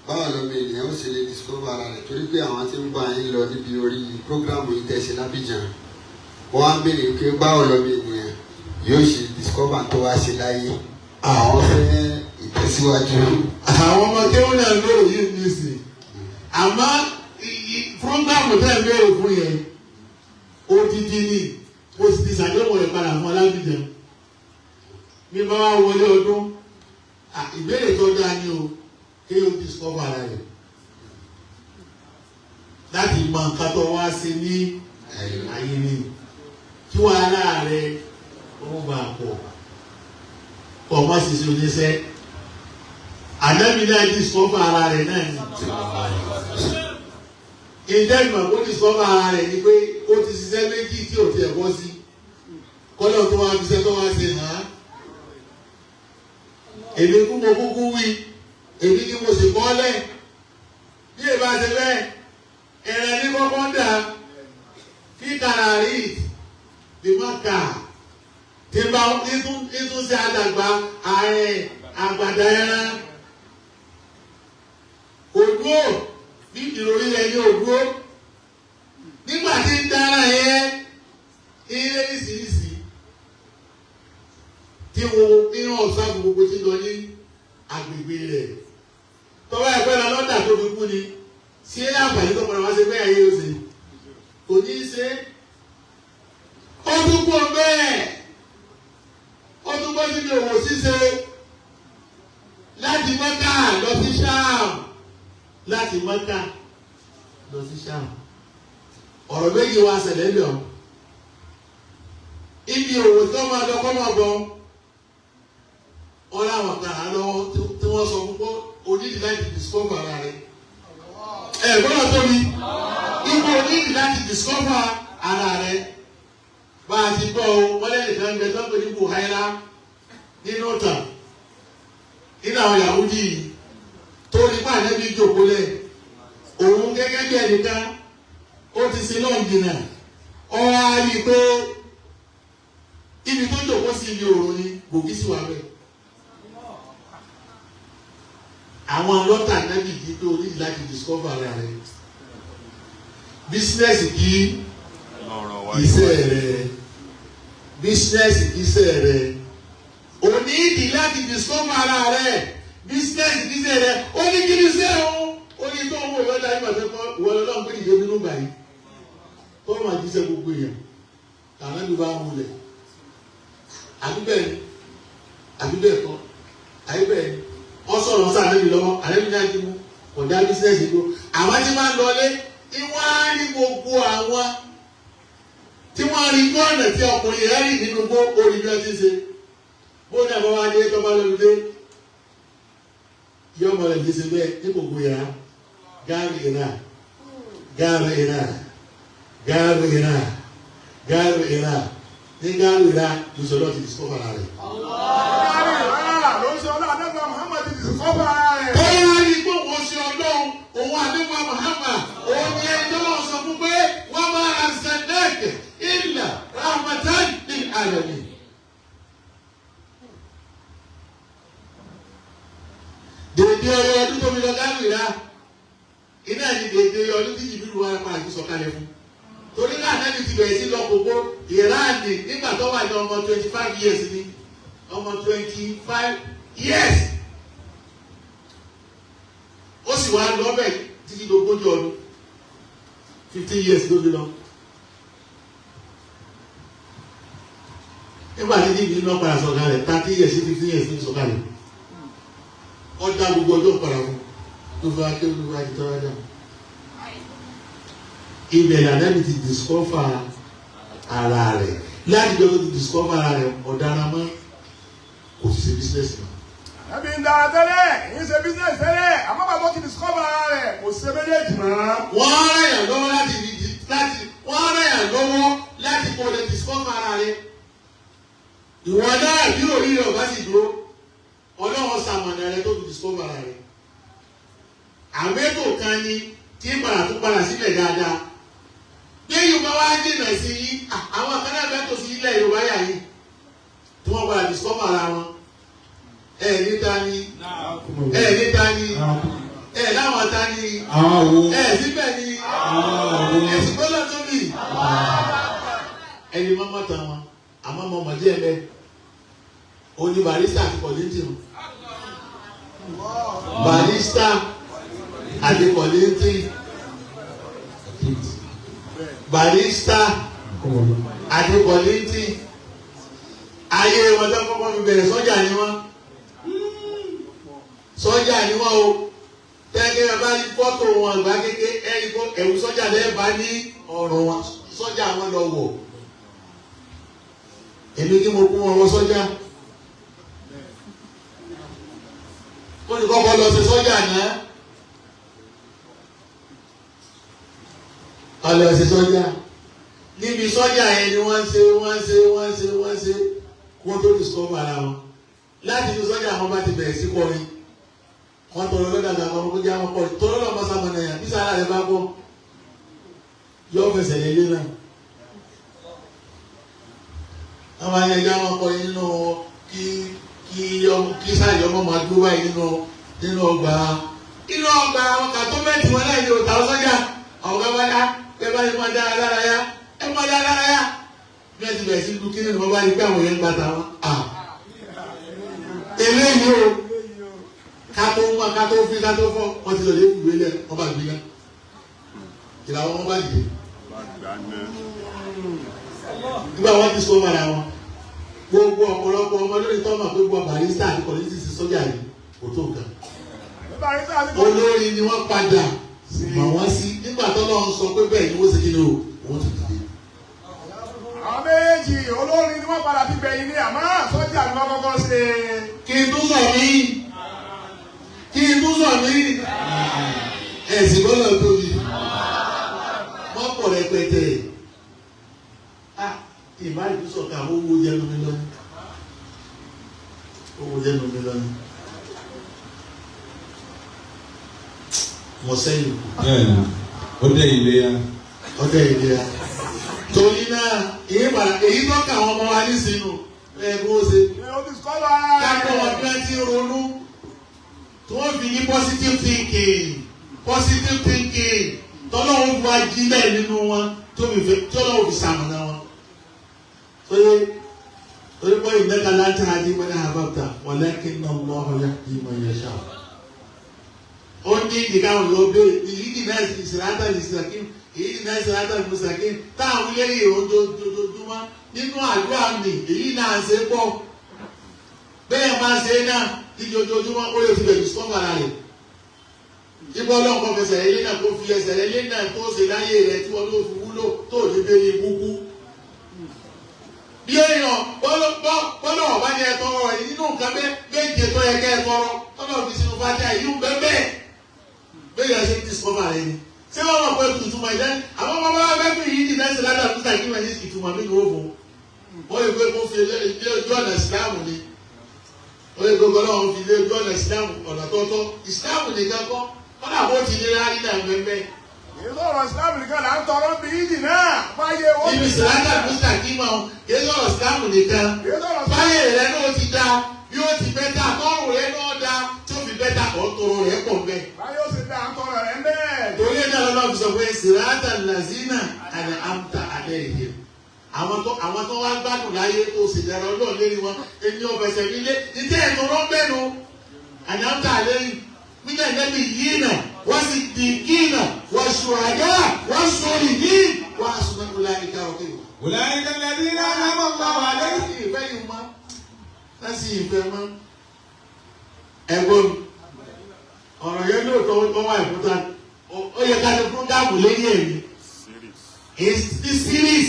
báwo lọmọ ènìyàn ó ṣe lè discover ara rẹ̀ torí pé àwọn tí ń bá yín lọ níbi orí prógrámù yìí tẹ̀sí lábìjàn wọ́n á béèrè pé báwo lọmọ ènìyàn yóò ṣe discover tó wá ṣe láyé àwọn fẹ́ ìtẹ̀síwájú. Àwọn ọmọ tí wọ́n náà lóò yìí ní sí àmọ́ prógrámù tẹ̀ ń béèrè fún yẹn odidi ni o sì ti ṣàdéhùn rẹ̀ padà fún alábìjàn bí bá wá wọlé ọdún ìbéèrè tó dáa ni o kí o discover ara rẹ̀ láti mọ nǹkan tó wá sí ní ayé ni kí wàhálà rẹ̀ ó bá pọ̀ kọ̀ mọ́ ṣiṣẹ́ oníṣẹ́ ànábì náà discover ara rẹ̀ náà ni ìdẹ́gbọ̀n kó discover ara rẹ̀ ni pé ó ti ṣiṣẹ́ méjì tí ò tiẹ̀ bọ́ sí kọ́lọ̀ tó wá fi ṣẹ́ tó wá ṣe hàn án èmi kú mo kúkú wí èmi ni mo sì kọ́lẹ̀ bí èbá ṣe bẹ́ẹ̀ ẹ̀rẹ̀ ní kọ́kọ́ dà kí kàrà rí the marker tí bá nítún sí àdàgbà ààrẹ àgbàdà ẹran òdúró bí ìròrí rẹ̀ ní òdúró nígbà tí ń dára yẹn ilé ìsirísi tí wo nínú ọ̀sán gbogbo tí lọ ní agbègbè rẹ̀ tọ́wọ́ ẹgbẹ́ lọ lọ́dà tó fi kú ni sí àǹfààní tó padà wá sí pé ayé ó ṣe kò ní í ṣe ó tún kú bẹ́ẹ̀ ó tún bọ́ síbi òwò ṣíṣe láti Mẹ́kà lọ sí Ṣáàm láti Mẹ́kà lọ sí Ṣáàm ọ̀rọ̀ méjì wá ṣẹlẹ̀ lọ ibi òwò tó máa lọ kọ́ máa bọ̀ ọ́ láwọn kan á lọ́wọ́ tí wọ́n sọ fún pé onídìí láti discover ara rẹ̀ gbọ́dọ̀ tóbi ipò onídìí láti discover ara rẹ̀ bá a ti gbọ́ wọ́n lẹ́yìn kan gbẹ tó ń pè ní Buhaira nínú ọ̀tàn nínú àwọn Yahudi tó nípa ànábì jòkólẹ̀ òun gẹ́gẹ́ bí ẹnìkan ó ti sin náà jìnnà ọ̀rọ̀ á rí i pé ibi tó jòkó sí ibi òòrùn ni gògì sí wà bẹ́ẹ̀. Àwọn lọ́tà ànábì yìí pé o nídìí láti discover ara rẹ̀ bísínẹ́sì kí iṣẹ́ rẹ̀ bísínẹ́sì kí iṣẹ́ rẹ̀ o nídìí láti discover ara rẹ̀ bísínẹ́sì kí iṣẹ́ rẹ̀ o ní kí ni iṣẹ́ o ní tó ń wò lọ́dà yìí pàṣẹ kọ́ ìwọlé náà ń pè nìyẹn nínú gbà yìí tó máa jíṣẹ́ gbogbo èèyàn ànábì bá ń wulẹ̀ àbí bẹ́ẹ̀ ni àbí bẹ́ẹ̀ kọ́ àbí bẹ́ẹ̀ ni wọ́n sọ̀rọ̀ sí àlejò lọ́wọ́ àlejò náà ti mú ọ̀dà bísíǹsì tó àwọn tí wọ́n lọlé tí wọ́n á rí gbogbo àwọn tí wọ́n rí gbọ́nà tí ọkùnrin rẹ̀ rí nínú gbó orí bí wọ́n ti ṣe bó ní àbáwá dé tó bá lọ́dún dé yọ ọmọ rẹ̀ ti ṣe bẹ́ẹ̀ ní gbogbo yàrá gáàrú ìrà gáàrú ìrà gáàrú ìrà gáàrú ìrà ní gáàrú ìrà lùsọ̀lọ́ ti discover rẹ̀. Bọ́lá ní gbogbo ṣe ọlọ́run òun àdúgbò Muhammad òun ni ẹjọ́ náà sọ fún pé wọ́n máa ra sẹ́dẹ̀kẹ̀ illa rahmatan lil alamin. Dèdè ọyọ ọdún tó fi lọ gáwìrá iná ní dèdè ọyọ ọdún tí Jibril wà pa àti sọ̀kalẹ̀ fún. Torí náà náà ní ti bẹ̀rẹ̀ sí lọ gbogbo Ìráànì nígbà tó wà ní ọmọ 25 years ni ọmọ 25 years. Ó sì wá lọ bẹ́ẹ̀ títí lógójì ọdún 15 years ló fi lọ. Nígbà tí níbi iná padà sọ̀kalẹ̀ 30 years sí 15 years ní sọ̀kalẹ̀. Ọjà gbogbo ọjọ́ padà fún tó fi aké olúwa ti tọ́ra dà. Ibẹ̀ làdáni ti discover ara rẹ̀. Láti jọ́ tó ti discover ara rẹ̀ ọ̀daràn mọ́ kò sì ṣe business náà. Ẹbí ń dára tẹ́lẹ̀, yín ṣe business tẹ́lẹ̀, àmọ́ bàbá ti discover ara rẹ̀ kò ṣe méjèèjì mọ́. Wọ́n rẹ̀ yàn lọ́wọ́ wọ́n rẹ̀ yàn lọ́wọ́ láti kó lè discover ara rẹ̀. Ìwọ náà bí orí rẹ̀ ọ̀bá sì dúró, ọlọ́run ṣamọ̀nà rẹ̀ tó fi discover ara rẹ̀. Àwẹ́tò kan ni tí ń padà tó padà sílẹ̀ dáadáa. Bí Yorùbá wá jìnà sí yí, àwọn kan náà bẹ́ẹ̀ tó sí ilẹ̀ Yorùbá yà yìí, tí wọ́n padà discover ara wọn. Níta ni níta ni láwọn ta ni síbẹ̀ ni ẹ̀sìn gbọ́dọ̀ tó bì ẹni mọ́mọ́ tán wọn àmọ́ ọmọ ọmọdé ẹ̀ bẹ́ẹ̀ oní barista àti kọ̀lẹ́ntì wọn barista àti kọ̀lẹ́ntì barista àti kọ̀lẹ́ntì ayé wọn tó kọ́kọ́ fi bẹ̀rẹ̀ sọ́jà ni wọ́n. Sọ́jà ni wọ́n o tẹ́gẹ́ bá ní fọ́tò wọn àgbà kéke ẹ̀rí kó ẹ̀wù sọ́jà lẹ́ẹ̀ bá ní ọ̀rọ̀ wọn sọ́jà wọn lọ wọ̀ èmi kí mo kún wọn wọ sọ́jà wọ́n ní kọ́kọ́ lọ sí sọ́jà náà ọlọ́ sí sọ́jà níbi sọ́jà yẹn ni wọ́n ṣe kó tó discover ara wọn láti ní sọ́jà wọn bá ti bẹ̀rẹ̀ sí kọrin. Wọ́n tọrọ lọ́dà àgbà wọn kó jẹ́ àwọn pọ̀ tọrọ lọ́mọ sàmọ̀nà yà bí sára rẹ̀ bá bọ́ yóò fẹsẹ̀ lé lé náà. Àwọn ayẹyẹ àwọn pọ̀ nínú kí sáàjọ ọmọ máa dúró báyìí nínú ọgbà àwọn kàtó mẹ́tì wọn láì ní òtà ọ̀sọ́jà ọ̀gá wáyá ẹ bá yẹn máa dára lára yá ẹ máa dára lára yá bí ẹ ti bẹ̀rẹ̀ sí lu kí nínú wọn bá yẹ pé àwọn yẹn ń gbàtà wọn. Eléyìí o kátó mọ́ kátó fi kátó fọ́ wọ́n ti lọ lé ìwé lẹ̀ wọ́n bá gbé yá ìlàwọ́ wọn bá dìde nígbà wọn ti sọ mọ́ra wọn gbogbo ọ̀pọ̀lọpọ̀ ọmọ lórí tọ́mọ̀ pé gbọ́ barista àti pọ̀lísìsì sọ́jà yìí kò tó nǹkan olórí ni wọ́n padà mọ̀ wọ́n sí nígbà tó lọ́n sọ pé bẹ́ẹ̀ ni wọ́n ṣe kí ni o wọ́n ti dìde. àwọn méjì olórin ni wọ́n padà fi bẹ̀yìn ní àmọ́ sọ́jà ni wọ́n kọ́kọ́ ṣe. kí n tún sọ mí ẹ̀sìn bọ́lá tóbi wọ́n pọ̀ rẹpẹtẹ ìbáraẹni sọ̀ka owó jẹ́nu mi lọ́nà mọ̀ sẹ́yìn ọdẹ ìléyà torí náà èyí tó kà wọ́n mọ́ wa ní sínú ẹ̀gbọ́n ṣe kápọ̀ wọn bí wọ́n ti ronú tí wọ́n fi ní positive thinking tọ́lọ́wọ́ bu ajílẹ̀ nínú wọn tí ọlọ́wọ́ fi sàmùnà wọn. torí pé ìdẹ́ka láti àdé wọn ní àbábta wọn lẹ́kìn náà lọ́ ọ̀yá yìí mọ̀ yẹn ṣá. ó ní ìdíkàwọn yóò béèrè èyí dì náà ìsìláta ìsìlákìm èyí dì náà ìsìláta ìsìlákìm táwọn ilé yìí ojoojúmọ́ nínú àdúrà mi èyí náà ṣe pọ̀ bẹ́ẹ̀ máa ṣe náà ìdí ojoojúmọ́ ó lè fi bẹ̀rù sọ́mọ́ ara rẹ̀. Ibọ́ ọlọ́run kan fẹsẹ̀ ilé náà kó fi ẹsẹ̀ ilé náà tó ṣe láyé rẹ̀ tí wọ́n ló fi wúlò tó lè bẹ́ẹ̀ ibúkú. Bí èèyàn bọ́lọ̀ ọ̀bá ni ẹ tọrọ ẹ̀ nínú nǹkan méje tó yẹ kẹ́ ẹ tọrọ tọ́lọ̀ fi sínú fàájà ìlú bẹ́ẹ̀ bẹ́ẹ̀ yẹn ṣe discover rẹ ni. Ṣé wọ́n mọ̀ pé ìtumọ̀ ìdá àwọn ọmọ bá bẹ́ẹ̀ fi yìí dìnnà sí ládàá tó tàbí wọ́n ní ìtumọ̀ mi ní òògùn. Wọ́n yẹ pé kó fi ilé ojú ọ̀nà ìsìláàmù ni. Wọ́n yẹ pé ọlọ́run fi ilé ojú ọ̀nà ìsìláàmù ọ̀nà tọ́tọ́ ìsìláàmù nìkan kọ́ kọ́nà bó ti ní rárí náà mẹ́mẹ́. Èyí sọ̀rọ̀ ìsìláàmù nìkan là ń tọrọ bí ìdì náà báyé owó. Ibi ìsìláàmù àdúgbò kí mọ̀ èyí sọ̀rọ̀ ìsìláàmù nìkan. Báyé rẹ̀ náà ti da bí ó ti bẹ́tà tọ́rù rẹ̀ náà da tó fi bẹ́tà kọ́ tọrọ rẹ̀ pọ̀ bẹ́ẹ̀. Báyé ó ti da àtọrọ rẹ̀ bẹ́ẹ̀. Torí ẹ̀ náà lọ́nà fi sọ pé sìrátà làzínà àná àmta àdé ìdè. Àwọn tó wá gbádùn láyé tó sì dára ọlọ́ọ̀ lérí wọn ẹni ọ̀fẹ̀sẹ̀ nílé ìdí ẹ̀ tó rọ́ bẹ́ẹ̀ àná àmta àdé ìdè. من النبيين والصديقين والشهداء والصالحين وحسن أولئك رفيقا. أولئك الذين أنعم الله عليهم. láti ìfẹ́ mọ́ ẹ̀gbọ́n ọ̀rọ̀ yẹn lóòótọ́ ó wà ìfúta ó yẹ ká ní fúngàmù lẹ́yìn ẹ̀mí èyí series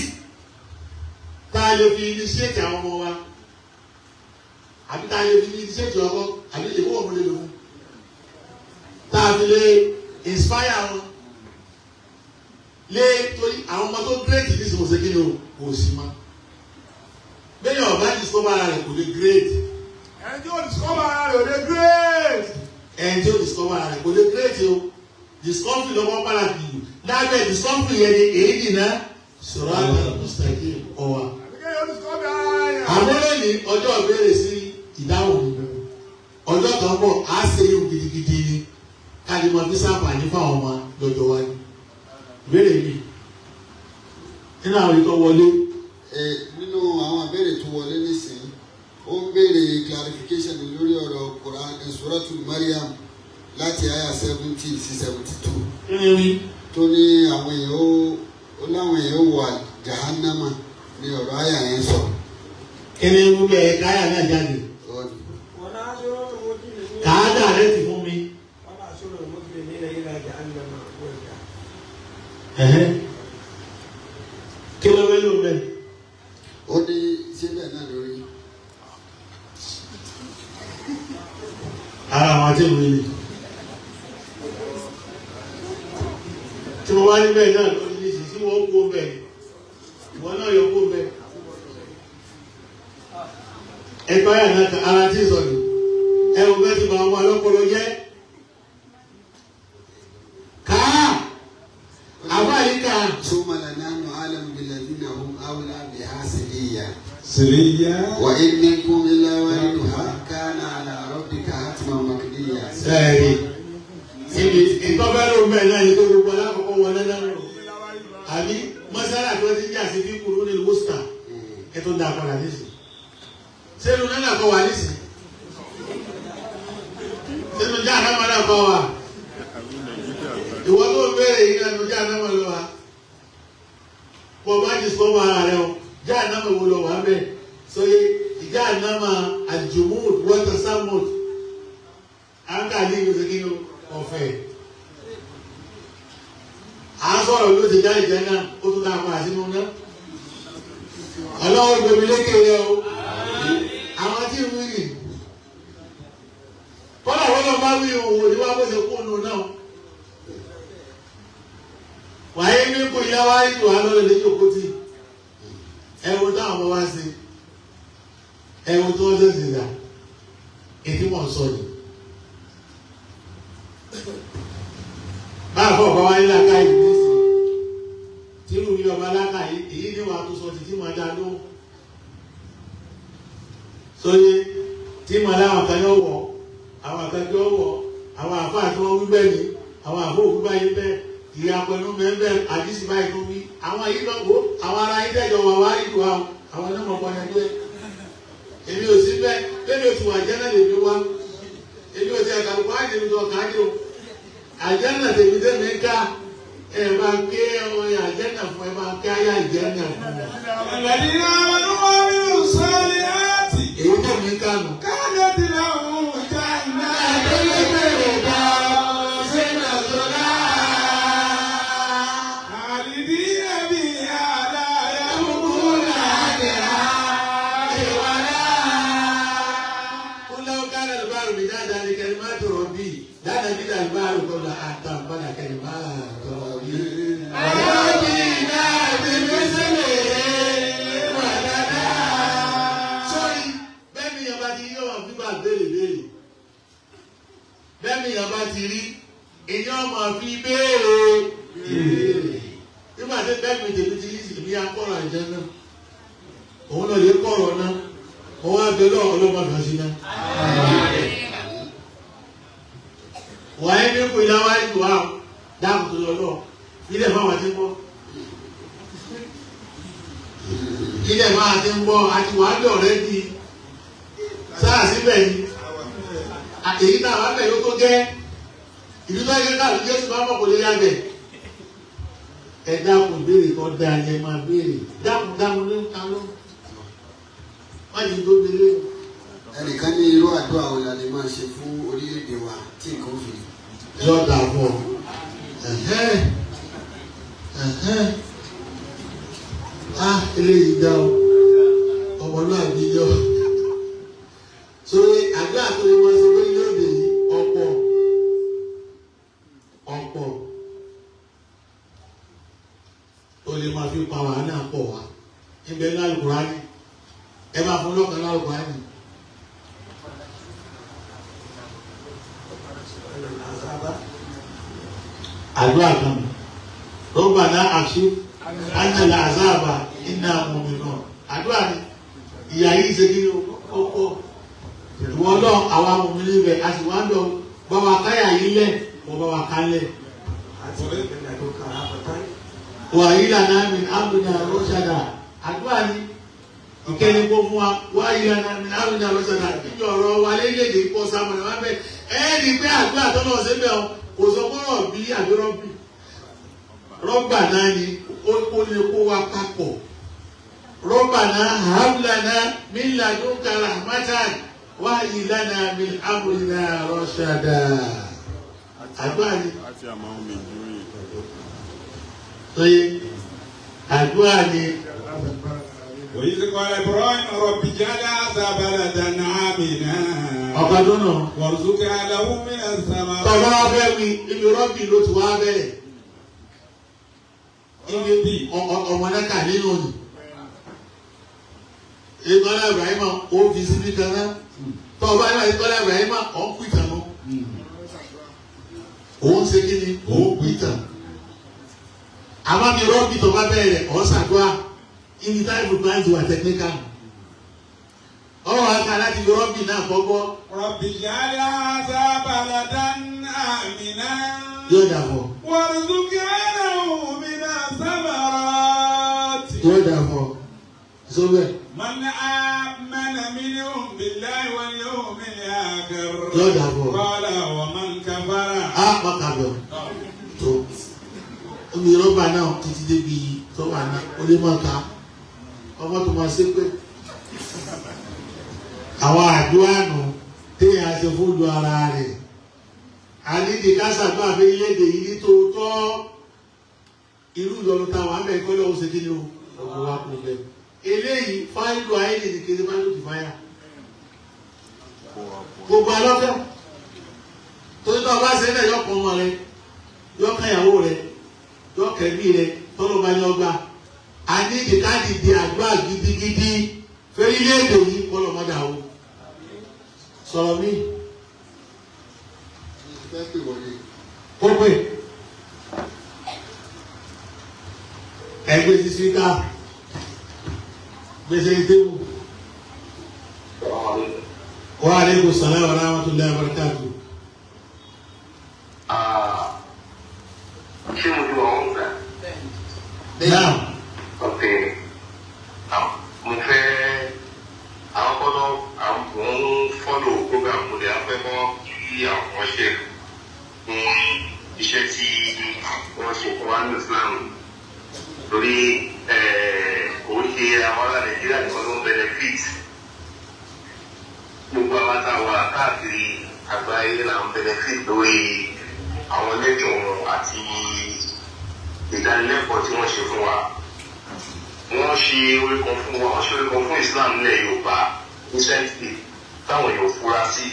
tá a lè fi initiate àwọn ọmọ wa àbí tá a lè fi initiate ọkọ àbí ìwọ ọmọ lè lò fún tá a fi lè inspire wọn lé torí àwọn ọmọ tó great ní ìsìnkú ṣe kí ni o kò sí mọ́ bẹ́ẹ̀ yọ̀ bá discover ara rẹ̀ kò lè great. ẹni tí ó discover ara rẹ̀ ò lè great. ẹni tí ó discover ara rẹ̀ kò lè great o discovery lọ́wọ́ padà bì í lábẹ́ discovery yẹn ni èyí dìnnà sọ̀rọ̀ àgbà mustaki ọ̀wà. àbíkẹ́ yóò discover ara rẹ̀. àwọn lónìí ọjọ́ ìbéèrè sí ìdáhùn nínú ọjọ́ kan bọ̀ á ṣe é gidigidi ni káàdì mọ bí sáfàní fáwọn ọmọ lọ́jọ́ wáyé ìbéèrè mi nínú àwọn ìtọ́ wọlé. nínú àwọn ìbéèrè tó wọlé nísìnyí ó ń béèrè clarification lórí ọ̀rọ̀ Quran Suratul Maryam láti àyà 70 sí 72 tó ní àwọn èèyàn ó láwọn èèyàn wà jahannama ní ọ̀rọ̀ àyà yẹn sọ. kí ni wọ́n bẹ̀ káyà náà jáde káàdà rẹ ti fún mi. kí ló wẹ́ ló bẹ́ẹ̀. ó ní síbẹ̀ náà lórí. ara àwọn àti ìwé ni tí mo wá níbẹ̀ náà lórí ní ìsìn tí wọ́n kó bẹ́ẹ̀ ìwọ náà yọ kó bẹ́ẹ̀. ẹgbẹ́ ayà náà kan ara tí ì sọ ni ẹ̀rù bẹ́ẹ̀ ti bá wọn lọ́pọ̀lọ́ jẹ́ káà àbáyíká. ثم لنحن أعلم بالذين هم أولى بها سليا. سليا. وإن منكم إلا واردها كان على ربك حتما مقضيا. sẹ́ẹ̀rì ibi ìtọ́fẹ́rù bẹ́ẹ̀ náà yìí tó gbogbo alákọ̀ọ́kọ́ wọn náà lọ àbí mọ́sálà tó ti jà sí fíkúrú ní wọ́sítà ẹ̀ tó dá padà nísì sẹ́nu náà kọ́ wà nísì sínú já náà máa dàgbà wa ìwọ tó béèrè yìí náà já náà máa lọ wa pọ̀ bá ti sọ́wọ́ ara rẹ o já náà máa wò lọ wà bẹ́ẹ̀ sóye ìjà náà máa àjùmùd wọ́tà sámùd àǹkà ní ìgbésẹ̀ ọ̀fẹ́ à ń sọ̀rọ̀ ló ti já ìjẹ́ náà ó tún dáa pa àsínú náà ọlọ́wọ́ gbèmí lékè rẹ o àwọn tí ń wí kọ́lá wọ́n lọ bá wí òwò ní wá bó ṣe kó nù náà wàá ní kò yá wá ìlú alọ́lẹ̀ lẹ́jọ́ kó tì ẹ̀wọ̀n táwọn ọmọ wá sí ẹ̀wọ̀n tó ń ṣẹ̀ṣẹ̀ dà ètí wọ́n sọ ni báà fọ́ ọ̀bá wáyé láká yìí ní sí tí ìlú ní ọba láká yìí èyí ní wàá tó sọ títí máa dá lóhùn sóyè tí màá láwọn kan yóò wọ̀ àwọn àkàjọ wọ̀ àwọn àfa àti wọn wí bẹ́ẹ̀ ni àwọn àfọ òkú báyìí bẹ́ẹ̀ ìyá pẹ̀lú bẹ́ẹ̀ àdìsí báyìí tó wí àwọn yìí náà wò àwọn ará yìí tẹ̀jọ wà wá ìlú àwọn náà mọ̀ pọ́n ẹgbẹ́ èmi ò sí bẹ́ẹ̀ bẹ́ẹ̀ oṣù àjẹ́nà lè fi wá èmi ò sí àkàlùkù àjẹ́nu tó kàn á jò àjẹ́nà tèmi tèmi ń ká ẹ̀ bá ké àjẹ́nà fún ẹ bá ké ayé àjẹ́nà fún ẹ. الذين آمنوا وعملوا الصالحات èyí tèmi ń kánú. كانت لهم جنات خالدين فيها لا يبغون عنها قل لو كان البحر مدادا لكلمات ربي لنفد البحر قبل أن تنفد كلمات ربي ولجئنا بمثله مددا. sọ́rí bẹ́ẹ̀ ni yàrá ti yí ọ̀hún fífà béèrè bẹ́ẹ̀ ni yàrá ti rí èyí ọmọ fi béèrè nígbà tí bẹ́ẹ̀ mi tèmi ti rí ìbí akọ́rọ̀ àjẹ́ náà òun náà lè kọ̀rọ̀ náà òun á bẹ lọ́wọ́ ọlọ́mọ kan sí náà. wàá ní kò ilá wáyé tó wà dáàbò tó lọ́lọ́ ilé fáwọn àti ń bọ́ ilé fáwọn àti ń bọ́ àti wàá bẹ̀ ọ̀rẹ́ di sáà síbẹ̀ ni èyí náà wàá bẹ̀ yóò tó gẹ́ ìlú tó yẹ ká Jésù bá mọ̀ kò lè yàgbẹ́ ẹ dákun béèrè kan dá ẹ máa béèrè dákun ló ń ta ló wọ́n yìí tó délé. ẹnìkan ní irú àdúrà wo la lè máa ṣe fún orílẹ̀-èdè wa tí nǹkan fi. yọ̀ọ̀dà fún ọ eléyìí dá o ọmọlúwàbí yọ sórí àdúrà tó lè máa ṣe fún orílẹ̀-èdè yìí ọ̀pọ̀ o lè máa fi pa wàhálà pọ̀ wá níbẹ̀ ní Al-Qur'ani ẹ máa fún lọ́kàn ní Al-Qur'ani. àdúrà kan Rabbana akshif anna al-azaba inna mu'minun àdúrà ni ìyá yìí ṣe kí ni ó kọ́ ìwọ náà àwa mùmínì bẹ̀ a sì wá ń lọ bàbá káyà yìí lẹ̀ wọ́n bàbá ká lẹ̀. wà yìí lànà mi àmìnà rọ́ṣàdà àdúrà ni ìkẹ́ni kó fún wa wà yìí lànà mi àmìnà rọ́ṣàdà níbi ọ̀rọ̀ wa lédè kọ́ sáwọn ẹ̀ wá bẹ̀ ẹ́ẹ̀dì pé àdúrà tó lọ síbẹ̀ kò sọ pé rọ̀bì àbí rọ̀bì rọ́bà náà ni ó lè kó wa papọ̀ rọ́bà náà hàbùlànà min ladunka rahmatan wà yìí lànà mi àmìnà rọ́ṣàdà àdúrà ni. Oye, àdúrà ni. وإذ قال إبراهيم رب اجعل هذا بلدا آمنا Ọ̀kan tó nà. وارزق أهله من الثمرات. Tọ́lá abẹ́ mi, ibi rọ́bì ló ti wá bẹ̀rẹ̀. Ibi ọmọ náà kà nínú ni. Ìtọ́lá Ibrahima ó fi síbi kan náà. Tọ́ba náà ìtọ́lá Ibrahima ọ̀ ń pìtà mọ́. Òun ṣe kí ni? Òun pìtà. Àmọ́ mi rọ́bì tó bá bẹ̀rẹ̀ ọ̀ ṣàdúrà. Ibi táìpù plant wà technical. Ọ̀rọ̀ àká láti rọ́bì náà kọ́kọ́. رب اجعل هذا بلدا آمنا Yóò dàbọ̀. وارزق أهله من الثمرات. Yóò dàbọ̀. sọ́bẹ̀. من آمن منهم بالله واليوم الآخر قال ومن كفر. a pàkàbọ̀ tó omi rọ́bà náà títí débi tó wà ní onímọ̀ọ́ká ọmọ tó máa ṣe pé àwọn àdúrà nù téèyàn ṣe fún lu ara rẹ̀ ànídìí kásàgbà abẹ́yẹ́dẹ̀ yìí ní tòótọ́ irú ìyọnu táwọn abẹ́ ìkọ́lé ọ̀hún ṣe kí ni o ọ̀gbọ̀n wa kò bẹ̀. eléyìí fáìlù ayélujára ní kiri fáìlù ti fáyà gbogbo alọ́fẹ́ torí tó o bá ṣe é náà yọkàn ọmọ rẹ yọkàn ìyàwó rẹ yọkàn ẹbí rẹ tọ́lọ́ bá yọ gbà ànídìí káàdì àdúrà gidigidi fẹ́rílẹ́èdè yìí kọ́lọ́ mọ́dà o sọ̀rọ̀ mi. ó pè ẹgbẹ́ ti síká gbèsè ìdéwù. Wa alaikum salaam wa rahmatullahi wa barakatuh. Ṣé mo ju àwọn ọ̀gá? Náà. Ok. Mo fẹ́ àwọn kọ́nà àwọn fọ́lò program mo lè fẹ́ mọ́ kí àwọn ṣe fún iṣẹ́ tí wọ́n ṣe fún wa ní Islam. Torí kò ń ṣe àwọn ará Nàìjíríà nìkan ló ń benefit. Gbogbo àwọn táwa káàkiri àgbáyé là ń benefit lórí àwọn lẹ́jọ̀ wọn àti ìdánilẹ́kọ̀ọ́ tí wọ́n ṣe fún wa. Wọ́n ṣe orí kan fún wa, wọ́n ṣe orí kan fún Islam nílẹ̀ Yorùbá recently táwọn èèyàn fura sí.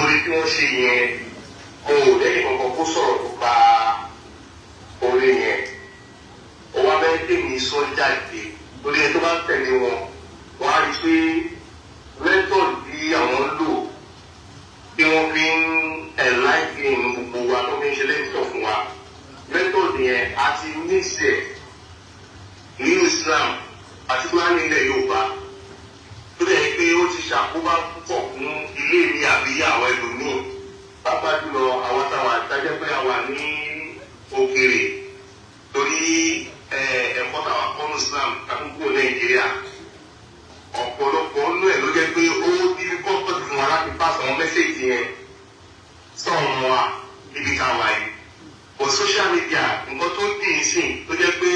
Orí tí wọ́n ṣe yẹn, ohun ò lẹ́yìn kankan kó sọ̀rọ̀ tó pa orí yẹn. Ó wá bẹ́ẹ̀ tèmi sọ jáde lórí ẹni tó bá tẹ̀lé wọn, wọ́n á rí pé method tí àwọn lò tí wọ́n fi ń enlightening gbogbo wa tó fi ń ṣe lẹ́tọ̀ fún wa method yẹn àti níṣẹ́ ní Islam àti tó wá nílẹ̀ Yorùbá tó dẹ̀ pé ó ti ṣàkóbá púpọ̀ fún ilé mi àbí àwọn ẹlòmíì pápá jùlọ àwọn táwọn àtàjẹ́ pé àwa ní òkèèrè torí ẹ̀kọ́ táwọn kọ́nù Islam àkókò Nàìjíríà ọ̀pọ̀lọpọ̀ ọ̀nù ẹ̀ ló jẹ́ pé ó dín kọ́kọ́ fún wa láti pàṣẹ àwọn mẹ́sẹ̀gì yẹn sọ̀rọ̀ wa níbi táwa yìí. For social media nǹkan tó dín sí ló jẹ́ pé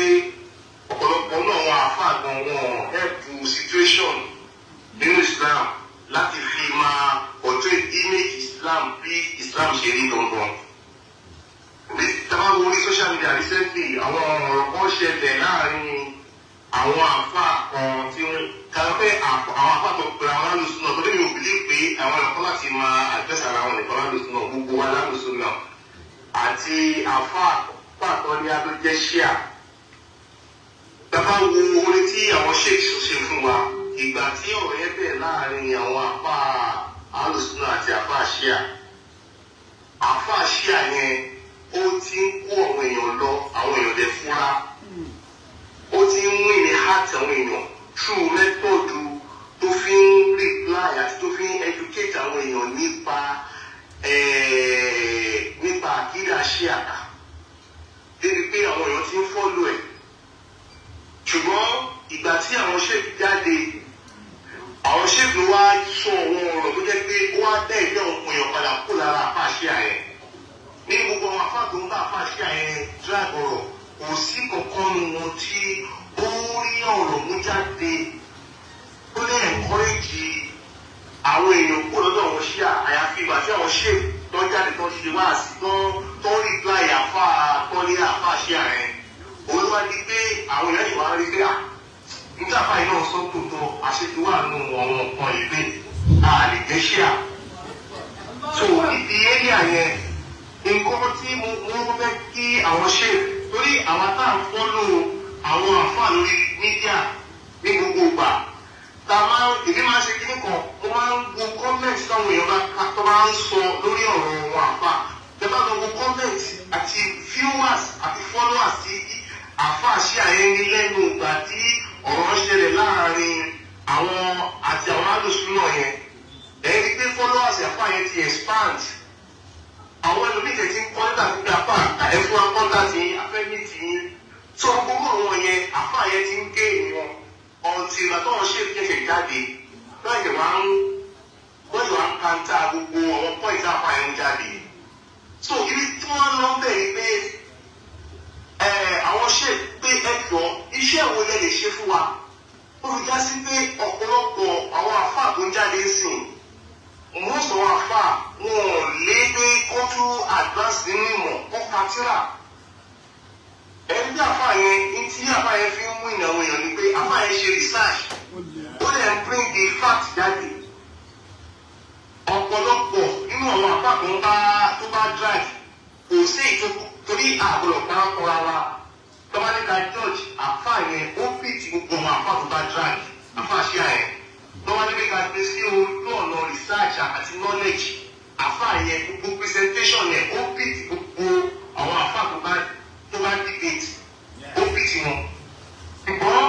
ọ̀pọ̀lọpọ̀ náà wọn àfàgàn wọn ẹ̀bù situation nínú Islam láti fi máa portray image Islam bí Islam ṣe rí gangan. Tábàbọ̀ orí social media recently àwọn ọ̀rọ̀ kan ṣẹlẹ̀ láàrin àwọn àfa kan tí wọ́n kàwé pé àwọn àfa tó pèrè àwọn alùsùn náà tó lè mi ò bìlí pé àwọn ẹ̀kọ́ láti máa àjọṣe ara wọn nìkan alùsùn náà gbogbo wa lálùsùn náà àti àfa pàtó ní abẹ́jẹ́ ṣíà. Tábà wo orí tí àwọn sheikh ṣe fún wa ìgbà tí ọ̀rọ̀ yẹn bẹ̀ láàrin àwọn àfa alùsùn náà àti àfa ṣíà. Àfa ṣíà yẹn ó ti ń kó àwọn èèyàn lọ àwọn èèyàn dẹ̀ fúnra. Ó ti ń mú ìní heart àwọn èèyàn through method tó fi ń reply àti tó fi ń educate àwọn èèyàn nípa àkídà ṣíàkà débi pé àwọn èèyàn ti ń follow ẹ̀. Ṣùgbọ́n ìgbà tí àwọn sheikh jáde àwọn sheikh ló wá sọ àwọn ọ̀rọ̀ tó jẹ́ pé ó wá dá ìdí àwọn èèyàn padà kó lára àpá àṣíà yẹn. Ní gbogbo àwọn àpá tó ń bá àpá àṣíà yẹn drag ọ̀rọ̀ kò sí kankan nu wọn tí ó rí ọ̀rọ̀ mú jáde ó lè encourage àwọn èèyàn kó lọ́dọ̀ wọn ṣíà àyàfi ìgbà tí àwọn ṣe tó jáde tó ṣe wá sí tó reply àfa tó ní àfa ṣíà yẹn olúwa di pé àwọn èèyàn ìwà rí pé nígbà báyìí náà sọ tòótọ́ àṣetò wà nù àwọn nǹkan ìgbé àlè jẹ́ ṣíà. So ìdí area yẹn nǹkan tí mo fẹ́ kí àwọn ṣe torí àwọn tá à ń fọ́lò àwọn àfáà lórí mídíà ní gbogbo ìgbà tá a ìdí máa ṣe kíní kan mo máa ń wo kọ́mẹ̀ntì táwọn èèyàn tó máa ń sọ lórí ọ̀rọ̀ wọn àfáà tẹ́lá lọ wo kọ́mẹ̀ntì àti viewers àti followers tí àfáà ṣe àyẹ̀ní lẹ́nu ìgbà tí ọ̀rọ̀ ṣẹlẹ̀ láàrin àwọn àti àwọn alùsùn náà yẹn ẹ̀rí pé followers àfáà yẹn ti expand. Àwọn ẹlòmíì tẹ̀ tí ń kọ́ nígbà gbígbà apá ẹ̀fún akọ́ńtà tí afẹ́mí tí ń tó gbogbo àwọn yẹn apá yẹn ti ń gé ìwọ̀n ìgbà tó wọn ṣe kẹ̀kẹ́ jáde láti wá ń kanta gbogbo àwọn pọ́ìntì àpáyẹn jáde. So ibi tí wọ́n lọ bẹ̀rẹ̀ pé àwọn ṣe pé ẹ̀jọ̀ iṣẹ́ wo lẹ lè ṣe fún wa. Ó fi já sí pé ọ̀pọ̀lọpọ̀ àwọn àfáà tó ń jáde sìn most àwọn àfáà wọn ò lé pé kó tún advance nínú ìmọ̀ kọ́ patira. Ẹni tí àfáà yẹn tí àfáà yẹn fi ń mú ìnáwó èèyàn ni pé àfáà yẹn ṣe research ó lè bring the fact jáde. Ọ̀pọ̀lọpọ̀ nínú àwọn àfáà tó bá drive kò sí ìtòkù torí àgbọ̀lọ̀ kan kọ́ra wa. Tọ́mádéka George àfáà yẹn ó pìtì gbogbo àwọn àfáà tó bá drive àfáà ṣíà yẹn. Tọ́mádéka gbé sí ojú ọ̀nà research àti knowledge àfáà yẹn gbogbo presentation yẹn ó pìtì gbogbo àwọn àfáà tó bá debate ó pìtì wọn. Ṣùgbọ́n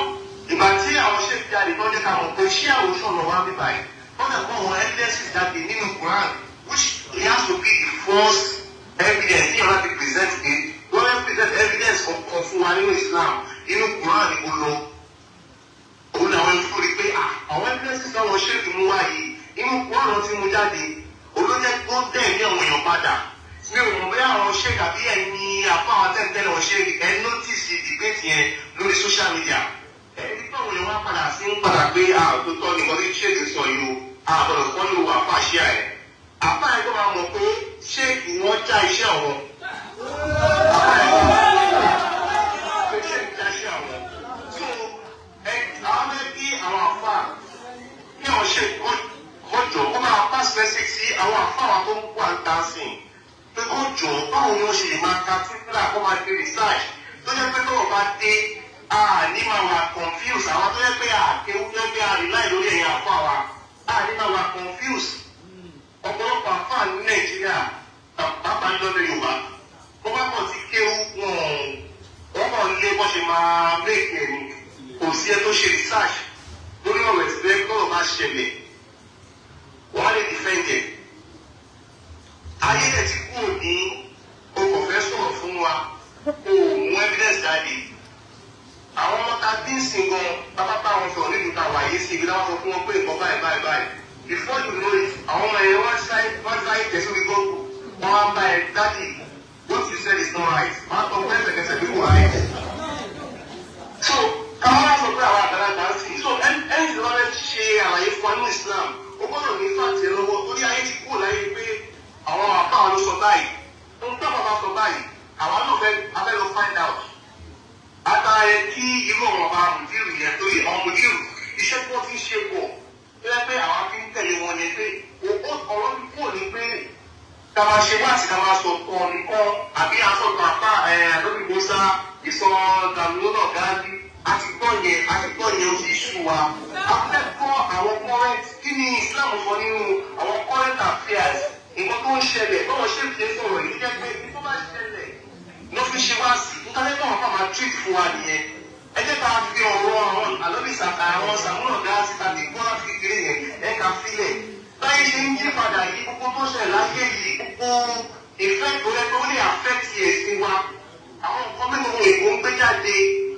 ìgbà tí àwọn ṣe fi jáde tó jẹ́ ká mọ̀ pé ṣé àwòṣọ ọ̀nà wa bí báyìí wọ́n dẹ̀ kọ́ àwọn evidences jáde nínú Quran which has to be the first evidence ní ọ̀la ti present it. Wọ́n fẹ́ present evidence kọ̀ọ̀kan fún wa nínú Islam inú Quran ni mo lọ. Òun ni àwọn ìfúri pé àwọn evidences táwọn ṣe fi mú wá yìí inú Quran ti mú jáde olójẹ́ tó dẹ̀ ní àwọn èèyàn padà. Mi ò mọ̀ bóyá àwọn ṣe kàbí ẹ̀yin àpá àwọn tẹ́lẹ̀ wọn ṣe ẹ̀ notice debate yẹn lórí social media. Ẹni tó àwọn èèyàn wá padà sí ń padà pé àtòtọ́ nìkan tí ṣéèkì sọ yìí o àbọ̀dọ̀ kọ́ ló wà fún àṣìá ẹ̀. Àpá ẹ̀ tó máa mọ̀ pé ṣéèkì wọ́n já iṣẹ́ àwọn. Àpá ẹ̀ tó máa mọ̀ pé ṣéèkì já iṣẹ́ àwọn. So àwọn ẹbí àwọn àfà ní àwọn ṣe kọjọ kó máa pass message sí àwọn àfà wa tó ń kó àǹtá sí i. Pé kọjọ báwo ni wọ́n ṣe lè máa ka títílà kó máa ṣe research tó jẹ́ pé tọ́wọ́ bá dé ní máa wà confused àwọn tó yẹ pé àkéwú tó yẹ pé àríláì lórí ẹ̀yìn àfà wa ní máa wà confused. Ọ̀pọ̀lọpọ̀ àfà ní Nàìjíríà pàápàá ń lọ́dọ̀ Yorùbá wọ́n bá kàn ti kéwú wọ́n kàn lé bọ́ ṣe máa méèkì ẹ̀mí kò sí ẹ tó ṣe research lórí ọ̀rọ̀ ẹ̀sìn tọ́lọ̀ bá ṣẹlẹ̀ wọ́n á lè defend ẹ̀. Ayé ẹ̀ ti kúrò ní ọkọ̀ fẹ́ sọ̀rọ̀ fún wa kò mú evidence jáde. Àwọn ọmọ ta bí ń sìn gan bàbá bá wọn sọ̀rọ̀ nílùú ta wàyé sí ibi láwọn sọ fún wọn pé nǹkan báyìí. Before you know it, àwọn ọmọ yẹn wọ́n ṣáì tẹ̀sí orí gbọ́dọ̀ wọ́n á bá ẹ dáàdì what you said is not right. Wọ́n á tọ́ pé ẹsẹ̀kẹsẹ̀ bí wọ́n á yẹ. So káwọn á sọ pé àwọn àgbàlagbà ń sìn. So ẹni tí wọ́n fẹ́ ṣe àlàyé fún wa ní Islam ó gbọ́dọ̀ ní fàtì lọ́wọ́ torí ayé ti kúrò láyé pé àwọn àpá wa ló sọ báyìí. Ohun tó bàbá sọ báyìí àwa náà fẹ́ lọ find out. Àtàrẹ kí irú àwọn ọba mùdírù yẹn torí àwọn mùdírù iṣẹ́ tí wọ́n fi ṣe pọ̀ tó yẹ pé àwọn fi ń tẹ̀lé wọn ni pé ọ̀rọ̀ mi kúrò ní pé ká máa ṣe wáàsí ká máa sọ tọ̀ nìkan àbí àsọ̀tọ̀ àpá àdókìbó sá ìsọ dàlúwò náà gáàdì àti gbọ́ yẹn ó ti ṣú wa. A fẹ́ kọ́ àwọn current kí ni Islam sọ nínú àwọn current affairs nǹkan tó ń ṣẹlẹ̀ báwọn ṣe fi sọ̀rọ̀ yìí jẹ́ pé bí tó bá ṣẹlẹ̀ ló fi ṣe wá sí nítorí náà wọ́n máa treat fún wa nìyẹn. Ẹ jẹ́ ká fi ọ̀rọ̀ àwọn àlọ́bìsàkà àwọn sàmúnà gáàsì tàbí gbọ́dọ̀ fi kéré yẹn ẹ ká filẹ̀. Báyìí ṣe ń yí padà yìí gbogbo tó ṣẹlẹ̀ láyé yìí gbogbo ìfẹ́ tó yẹ tó lè affect ẹ̀sìn wa. Àwọn nǹkan mẹ́rin èèbó ń gbé jáde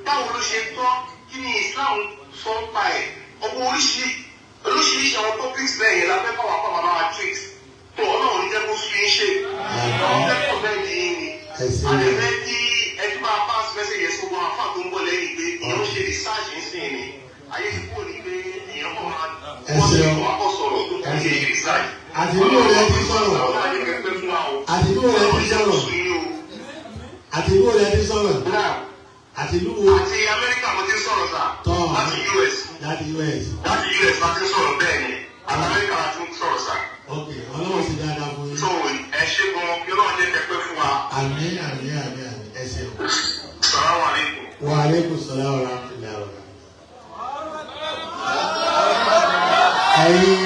báwo ló ṣe tọ́ kí ni Islam sọ ń pa ẹ̀ ọgbọ́n oríṣiríṣi àwọn topics bẹ́ẹ̀ yẹn lábẹ́ báwa pa màmá wa tricks tó ọlọ́run ní jẹ́ kó fi ń ṣe ọ̀rọ̀ bẹ́ẹ̀ di yín ni. Àdèmẹ́ tí ẹni máa pass message yẹn sọ́gbọ́n àfáà tó ń bọ̀ lẹ́yìn pé ìyẹn ń ṣe research ń sìn ní ayé ti kúrò ní pé èèyàn kọ̀ máa wọ́n ti wọ́n kọ̀ sọ̀rọ̀ tó kún ní research. Àtìlú rẹ̀ ti sọ̀rọ̀. Àtìlú rẹ̀ ti sọ̀rọ̀. Àtìlú rẹ̀ ti sọ̀rọ̀. Àtìlú wo. Àti Amẹ́ríkà mo ti sọ̀rọ̀ sà. Tọ́ láti US. láti US. Láti US la ti sọ̀rọ̀ bẹ́ẹ̀ ni. Àti Amẹ́ríkà la ti sọ̀rọ̀ sà. Ok, ọlọ́run sì dáadáa fún yín. So ẹ ṣe gan kí ọlọ́run jẹ́ kẹ́pẹ́ fún wa. Àmín ẹ ṣeun. Salamu alaikum. Wa alaikum salaam wa rahmatullahi wa barakatuh. Ẹ̀yin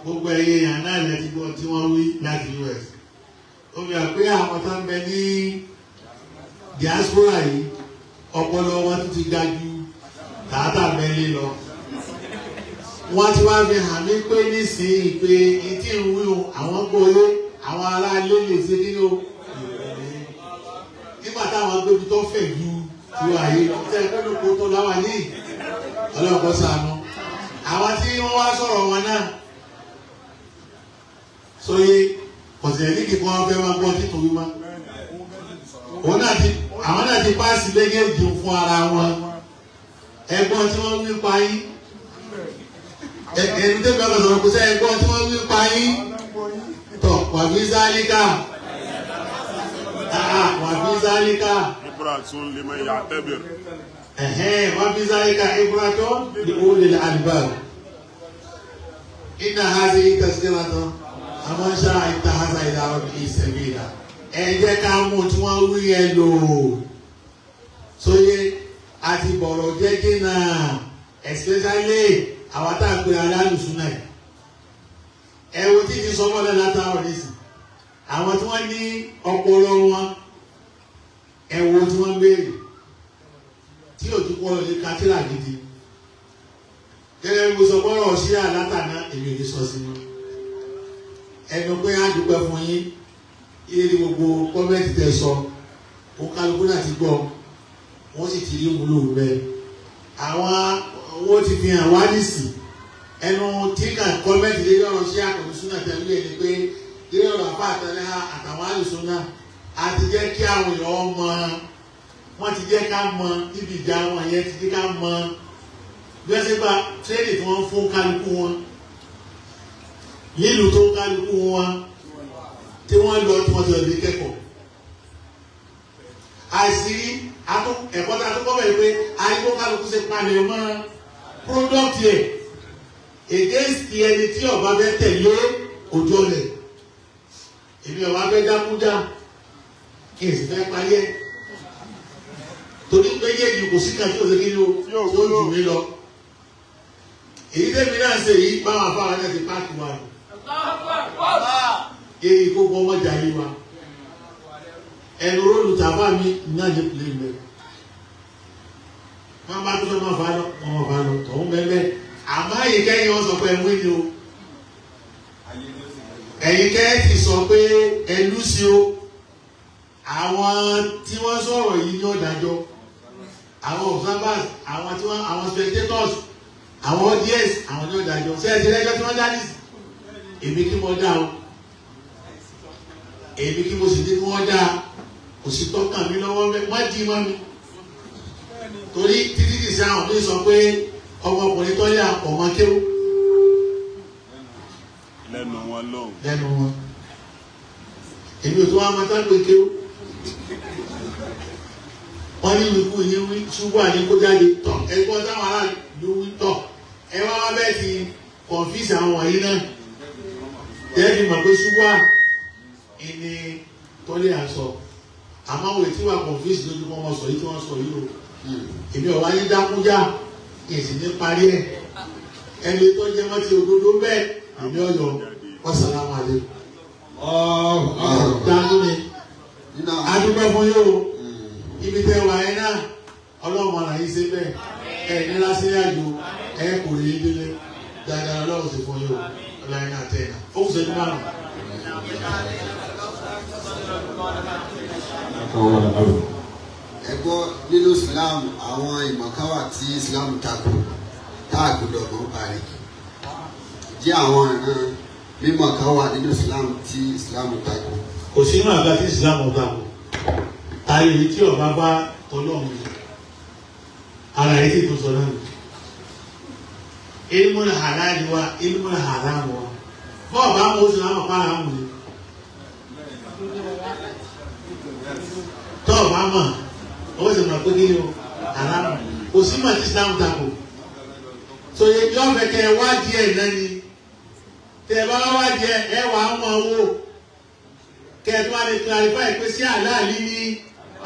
gbogbo èèyàn náà lẹ́tí gbọ́ tí wọ́n wí láti US. Ó fi hàn pé àwọn tó ń bẹ ní diaspora yìí ọpọlọ wọn ti ga ju tààtà mẹ́lẹ́ lọ. Wọ́n ti wá fi hàn mí pé nísìnyí pé etí ń wí o àwọn gbóyè àwọn aráalé lè ṣe nínú nígbà táwọn gbébi tó fẹ̀ ju àyè lọ tẹ́ ẹ kó ló kó tó láwa ní ọlọ́pọ̀ sànú àwọn tí wọ́n wá sọ̀rọ̀ wọn náà sóyè kọ̀sẹ̀ ní kíkọ́ wọn fẹ́ máa gbọ́ nítorí wọn àwọn náà ti páàsì méjèèjì fún ara wọn ẹ̀gbọ́n tí wọ́n wí pa yín ẹni tó bẹ̀rẹ̀ sọ̀rọ̀ kò sẹ́ ẹ̀gbọ́n tí wọ́n wí pa yín tọ̀ wàbí zálíkà wàbí zálíkà. Ibratun liman ya'tabir. وفي ذلك عبرة لأولي الألباب إن هذه تذكرة فمن شاء اتخذ إلى ربه سبيلا ẹ jẹ́ ká mú tí wọ́n wí ẹ lò sóyè àti bọ̀rọ̀ jẹ́jẹ́ náà especially àwọn tá a pè alálùsùn náà ẹ wo títí sọmọlẹ látàwọn nísì àwọn tí wọ́n ní ọpọlọ wọn ẹ wo tí wọ́n béèrè tí o ti kọ́ ní kátìrà gidi gẹ́gẹ́ bí mo sọ bọ́rọ̀ sí àlátàná èmi ò ní sọ sí wọn ẹnu pé á dúpẹ́ fún yín yéé gbogbo kọ́mẹ́ntì tẹ sọ òun kálukú náà ti gbọ́ wọ́n sì ti rí wúlò bẹ́ẹ̀ àwọn owó ti fi hàn wá nísì ẹnu tí kàn kọ́mẹ́ntì lé lọ́rọ̀ sí àkọ́kọ́ náà tẹ̀lé ẹni pé lé lọ́rọ̀ àpá àtẹlẹ́ àtàwọn àlùsùn náà àti jẹ́ kí àwọn èèyàn mọ wọ́n ti jẹ́ ká mọ níbi ìjà wọn yẹn ti jẹ́ ká mọ bí wọ́n ṣe gba tírẹ́dì tí wọ́n fún kálukú wọn nílùú tó kálukú wọn tí wọ́n lọ tí wọ́n ti lọ bí kẹ́kọ̀ọ́. àìsírí ẹ̀kọ́ tá a tó kọ́ bẹ̀rẹ̀ pé àyíkó kálukú ṣe palẹ̀ mọ́ product yẹ against ẹni tí ọba fẹ́ tẹ̀lé ojú ọ̀lẹ̀ èmi ọba fẹ́ dákúdá kí n sì fẹ́ parí ẹ̀ torí pé yéèdì kò sí kan tí o lè kí ni o tó jù mí lọ èyí tẹ́mi náà ṣe yìí báwọn afárá náà ti páàkì wa nù èyí kó gbọ́ ọmọjà yìí wa ẹnu róòlù tàbá mi náà ní pìlẹ̀ mẹ́ wọ́n bá tó fẹ́ máa fa lọ wọ́n máa fa lọ tọ̀hún bẹ́ẹ̀ àmọ́ èyí kẹ́yìn wọn sọ pé ẹ̀wé ni o ẹ̀yìn kẹ́yìn ti sọ pé ẹlú sí o àwọn tí wọ́n sọ̀rọ̀ yìí ní ọ̀dájọ́ àwọn observers àwọn spectators àwọn audience àwọn ní ọ̀dájọ́ sẹ́ẹ̀sì lẹ́jọ́ tí wọ́n dá ní èmi kí mo dá o èmi kí mo sì dé kí wọ́n dá kò sí tọ́kàn mi lọ́wọ́ wọ́n dì mọ́ mi torí títí kì í sí àwọn mi sọ pé ọmọkùnrin tó yà ọmọ kéwù lẹ́nu wọn lóhùn lẹ́nu wọn èmi ò tó wá máa tá pé kéwù wọ́n ní wíwú yín wí ṣubú àní kó jáde tọ̀ ẹgbọ́n táwọn aráàlú wí tọ̀ ẹ wá wá bẹ́ẹ̀ ti kọ̀ǹfíìsì àwọn wọ̀nyí náà tẹ́lifí mọ̀ pé ṣubú à ìní tọ́lé àṣọ àmọ́ àwọn ètí wà kọ̀ǹfíìsì lójú kọ́ wọn sọ yìí tí wọ́n sọ yìí o èmi ọ̀wá yín dákúnjá èsì ní parí ẹ̀ ẹni tó jẹ́ mọ́ ti òdodo bẹ́ẹ̀ èmi ọ̀yọ́ wàsálàmù àlẹ́ dánú ni adúgbò fún yóò ibi tẹ wà ẹ náà ọlọ́mọ là yín ṣe bẹ́ẹ̀ ẹ nílá sí àjò ẹ kò rí délé dáadáa ọlọ́run sì fún yín o ọlọ́run náà tẹ̀ ẹ̀ ó kù sẹ́jú márùn. ẹ gbọ́ nínú Islam àwọn ìmọ̀ kan wà tí Islam takò tá a gbọ́dọ̀ mọ̀ parí jẹ́ àwọn ìran mímọ̀ kan wà nínú Islam tí Islam takò. kò sínú àga tí Islam takò ayé tí ọba bá tọlọ́run yìí ara yìí tí tó sọ náà ilmul halal wa ilmul haram wa bọ́ọ̀ bá mọ̀ oṣù láwọn pàrọ̀ àwọn òní tọ́ọ̀ bá mọ̀ ó sì mọ̀ pé kí ni o haram kò sí mọ̀ tí Islam takò sòye tí wọ́n fẹ́ kẹ́ ẹ wádìí ẹ̀ náà ni tẹ́ ẹ bá wádìí ẹ wà á mọ̀ owó kẹ́ ẹ tó wá lè clarify pé sí àlàálí ní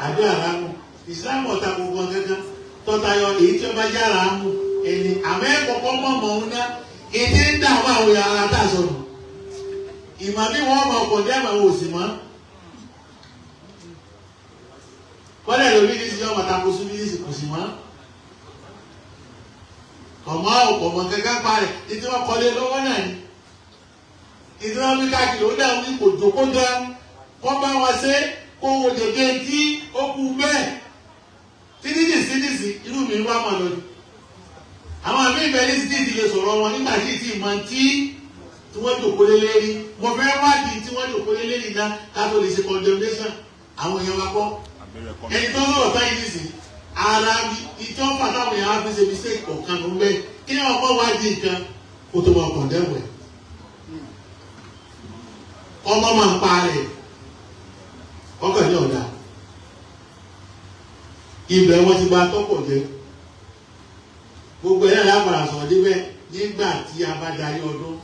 àbí àràmù ìsìlámù ọ̀tà gbogbo gángan tọ́tayọ èyí tí ó bá jára mú ẹni àmọ́ ẹ kọ́kọ́ mọ̀mọ́ òun ná ètí ń dà wọ́n àwọn ará tá a sọ̀rọ̀ ìmọ̀ bí wọ́n mọ̀ ọkọ̀ dé àwọn òsì mọ́ kọ́lẹ̀ lórí ní ìsìlámù ọ̀tà kò sún ní ìsìnkú sí mọ́ ọmọ ọ̀pọ̀ gángan pa rẹ̀ ètí wọ́n kọ́lé lọ́wọ́ náà ni ètí wọ́n fi káàkiri ó dà wí kò jókòó gan wọ́n bá wọn ṣe owó dèdè tí ó kú bẹ́ẹ̀ títí dìsí irú mi wá mọ̀ lọ́dún ìbẹ̀rẹ̀ sí ti lè sọ̀rọ̀ wọn nígbà tí ìtì mọ̀ tí wọ́n jòkó lé lérí mo fẹ́ wádìí tí wọ́n jòkó lé lérí náà káfọ́ lè ṣe condemnation àwọn èèyàn wa kọ́ ẹni tó sọ̀rọ̀ táyì nísìnyí ara ìjọ pàtàkì èèyàn á fi ṣe mistake kọ̀ọ̀kan ló ń bẹ́ kí wọ́n kọ́ wádìí nǹkan kó tó máa condemn ẹ̀ ọmọ máa ń pa rẹ̀ ọkàn ní ọ̀dà ibẹ̀ wọ́n ti bá tọ́pọ̀ jẹ́ gbogbo ẹ̀rọ lápàdà sọ̀rọ̀ débẹ̀ nígbà tí a bá darí ọdún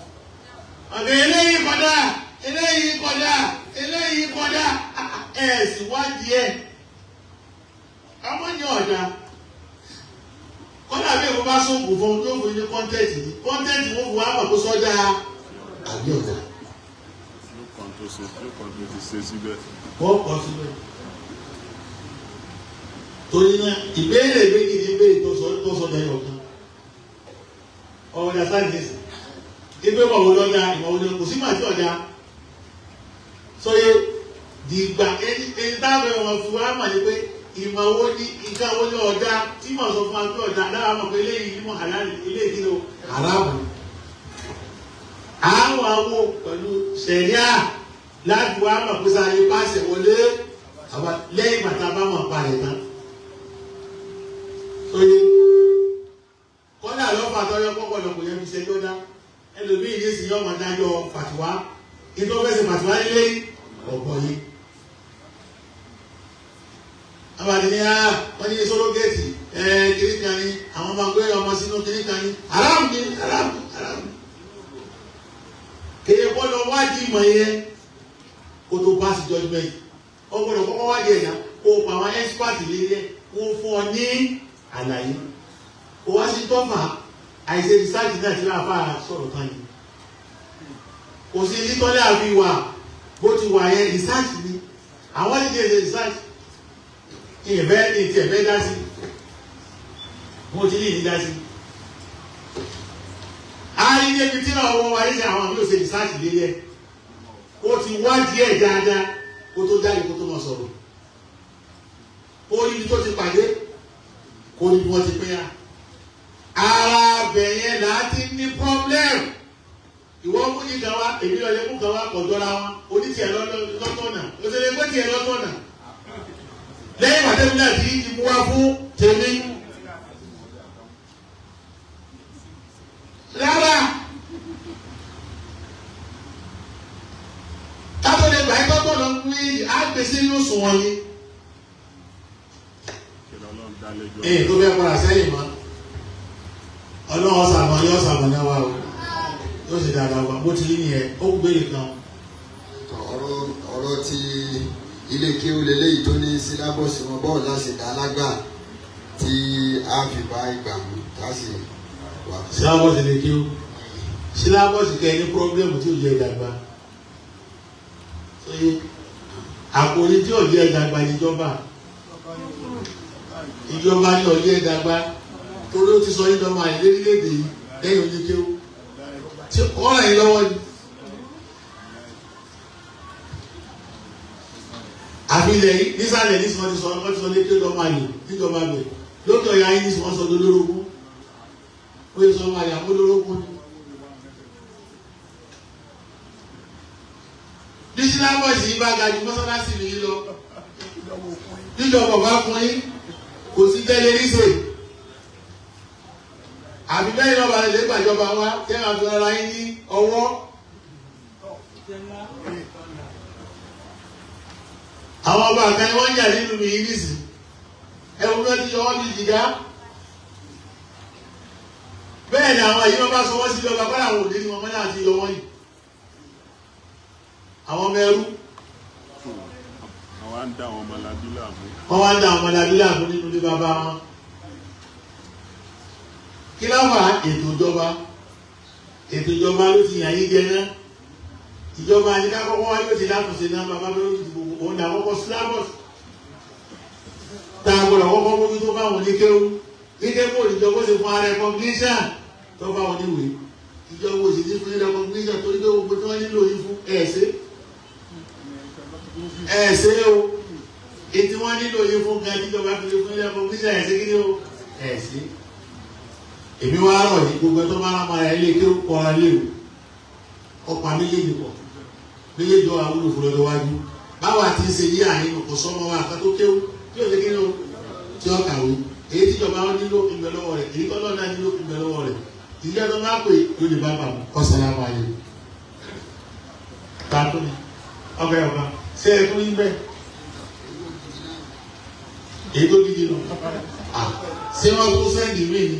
ọ̀gá eléyìí kọjá eléyìí kọjá eléyìí kọjá ẹ̀ sì wádìí ẹ̀ ọmọ ní ọ̀dà kọ́dà bí èkó bá sóògùn fún un tó fún ní kọ́ńtẹ́ẹ̀tì ní kọ́ńtẹ́ẹ̀tì wọ́n fún wa mọ̀ tó sọ́jà àbí ọ̀dà. wọ́n kọ́ síbẹ̀. torí náà ìbéèrè méjì ní ìbéèrè tó sọ́jà yọ̀ kan ọ̀dà sáyẹ̀nsì ìgbé ìmọ̀wò lọ́jà ìmọ̀wò ní kò sí màá tí ọ̀dà sọyẹ dìgbà ẹni táwọn ọmọ fún wa mọ̀ ní pé ìmọ̀wò ní nǹkan wo ní ọ̀dà tí mọ̀ sọ fún wa pé ọ̀dà dára mọ̀ pé eléyìí ní mọ̀ àlàyé eléyìí kí ló aráàbù àwọn awo pẹ̀lú sẹ̀ríà láti wá mọ̀ pé sáyé pàṣẹ wọlé lẹ́yìn bàtà bá mọ̀ parẹ̀ tán sọyẹ kọ́dà lọ́fà tọ́jọ́ pọ́pọ́lọ́ kò yẹ fi ṣe tó dá ẹlòmíì ní sì yọmọ dájọ́ fàtiwá ìtọ́ fẹsẹ̀ fàtiwá nílé ọ̀pọ̀ yìí. abàdì ni wọ́n ní sọ́lọ́gẹ́tì kiri kan ní àwọn máa gbé ọmọ sínú kiri kan ní aráàmù ní aráàmù aráàmù. kéye gbọ́dọ̀ wájú ìmọ̀ yẹn kó tó pass judgement ọgbọ́dọ̀ kọ́kọ́ wájú ẹ̀yà kó pa àwọn expert lé yẹ kó fún ọ ní àlàyé kó wá sí tọ́fà àìsè rìsáàjì náà ti láàfà sọ̀rọ̀ kan yìí kò sí nítọ́lẹ̀ àfi wà bó ti wà yẹn rìsáàjì ni àwọn ìdíje ṣe rìsáàjì ìyẹ̀bẹ́ ní ti ẹ̀bẹ́ dá sí mo ti ní ìdí dá sí. a rí débi tí náà wọ́n wáyé sí àwọn àmì òṣè rìsáàjì lélẹ̀ ó ti wá díẹ̀ dáadáa kó tó jáde kó tó mọ̀ sọ̀rọ̀ ó rí ibi tó ti pàdé kó ní bí wọ́n ti pín yà. Ara bẹ̀yẹn láti ní problem. Ìwọ mú ní kan wá, èmi lọ lè mú kan wá kọ̀ jọra wọn. Oníṣẹ́ lọ́tọ̀nà, òṣèlè pé tiẹ̀ lọ́tọ̀nà. Lẹ́yìn pàtẹ́bí náà tí ti mú wá fún tèmi. Rárá. Kátó lè gbà ẹ́kọ́ tó lọ ń wí àgbèsí inú sùn wọ̀nyí. Èyí tó fẹ́ padà sẹ́yìn mọ́. Ọlọ́run ọ̀sàmọ̀ yóò sàmọ̀ náà wá o yóò sì dáadáa wá bó ti rí nìyẹn ó gbélé kan. ọ̀rọ̀ ti ilé kéwú lélẹ́yìí tó ní sílábọ̀sì wọn bọ́ọ̀lù láti dá lágbà tí a fi bá ìgbà mú láti wà. sílábọ̀sì lè kéwú sílábọ̀sì kẹ́ ní pọ́blẹ́mù tí ò jẹ́ ìdàgbà àkòrí tí ò jẹ́ ìdàgbà níjọba ìjọba ní ọjọ́ ìdàgbà torí ó ti sọ yín lọ́mọ àyè lérílẹ̀èdè yìí lẹ́yìn oníkéwú tí ọ̀rọ̀ yìí lọ́wọ́ ni. àfilẹ̀ yìí nísàlẹ̀ ní sọ́ọ́ ti sọ ọ́ ti sọ lékéwú lọ́mọ àyè níjọba bẹ̀ lókè ọ̀yà yìí ní sọ́ọ́ sọ lólórógún ó yẹ sọ ọmọ àyè àmúlórógún ni. bí sílábọ̀sì yìí bá ga ju mọ́sálásì mi lọ níjọba ọba fún yín kò sí tẹ́lẹ̀ níṣẹ́ àbí bẹ́ẹ̀ náà balẹ̀ lè gbàjọba wa tẹ́ máa fi ara yín ní ọwọ́. àwọn ọba àkànní wọ́n ń jà nínú mi yìí nìsí ẹ̀wọ̀n náà ti yọ wọ́n bí jìgá. bẹ́ẹ̀ ni àwọn àyíwọ́n bá sọ wọ́n sí lọ́ba kọ́lá àwọn òde ni wọ́n mọ́lá àti yọ wọ́n yìí. àwọn ọmọ ẹrú. wọ́n wá ń dá àwọn ọmọlábí láàmú. wọ́n wá ń dá àwọn ọmọlábí láàmú nínú ilé bàbá wọn. Kí ló fà ètò ìjọba ló ti yàn yín jẹ náà ìjọba ní ká kọ́kọ́ wáyé ti lákòóso náà bàbá bẹ́ẹ̀ ló ti gbogbo òun ní àkọ́kọ́ syllabus tá a gbọ́dọ̀ kọ́kọ́ mójú tó bá wọn ní kéwú kíkẹ́ kó ìjọba ṣe fún ara recognition tó bá wọn níwèé ìjọba òsì ti fún recognition torí pé gbogbo tí wọ́n nílò yín fún ẹ̀ẹ́sẹ̀ o ètí wọ́n nílò yín fún gan ìjọba fi fún recognition ẹ̀ẹ́sẹ̀ kí ni o ẹ̀ẹ́sẹ̀. èmi wá rọ̀ yìí gbogbo ẹjọ́ máa ń máa ẹ lé kí ó kọ́ra léwu ọ̀pá méjèèjì pọ̀ méjèèjì ọ̀ àwúlò fún lọ́dọ̀ wájú báwa ti ń ṣe yí àyínú kò sọ́mọ́ wa àkàtó kéwú tí ò lè kí ni o tí ó kàwé èyí tíjọba wọn nílò ìgbẹ́ lọ́wọ́ rẹ̀ èyí tọ́lọ́ náà nílò ìgbẹ́ lọ́wọ́ rẹ̀ ìjẹ́ tó máa pè yóò lè bá bàbá ọ̀sálàmù àlè tààtò ni ọbẹ̀ ọba ṣé ẹ tún yín bẹ́ẹ̀ èyí tó gidi lọ ṣé wọ́n tún sẹ́ndì mí ni.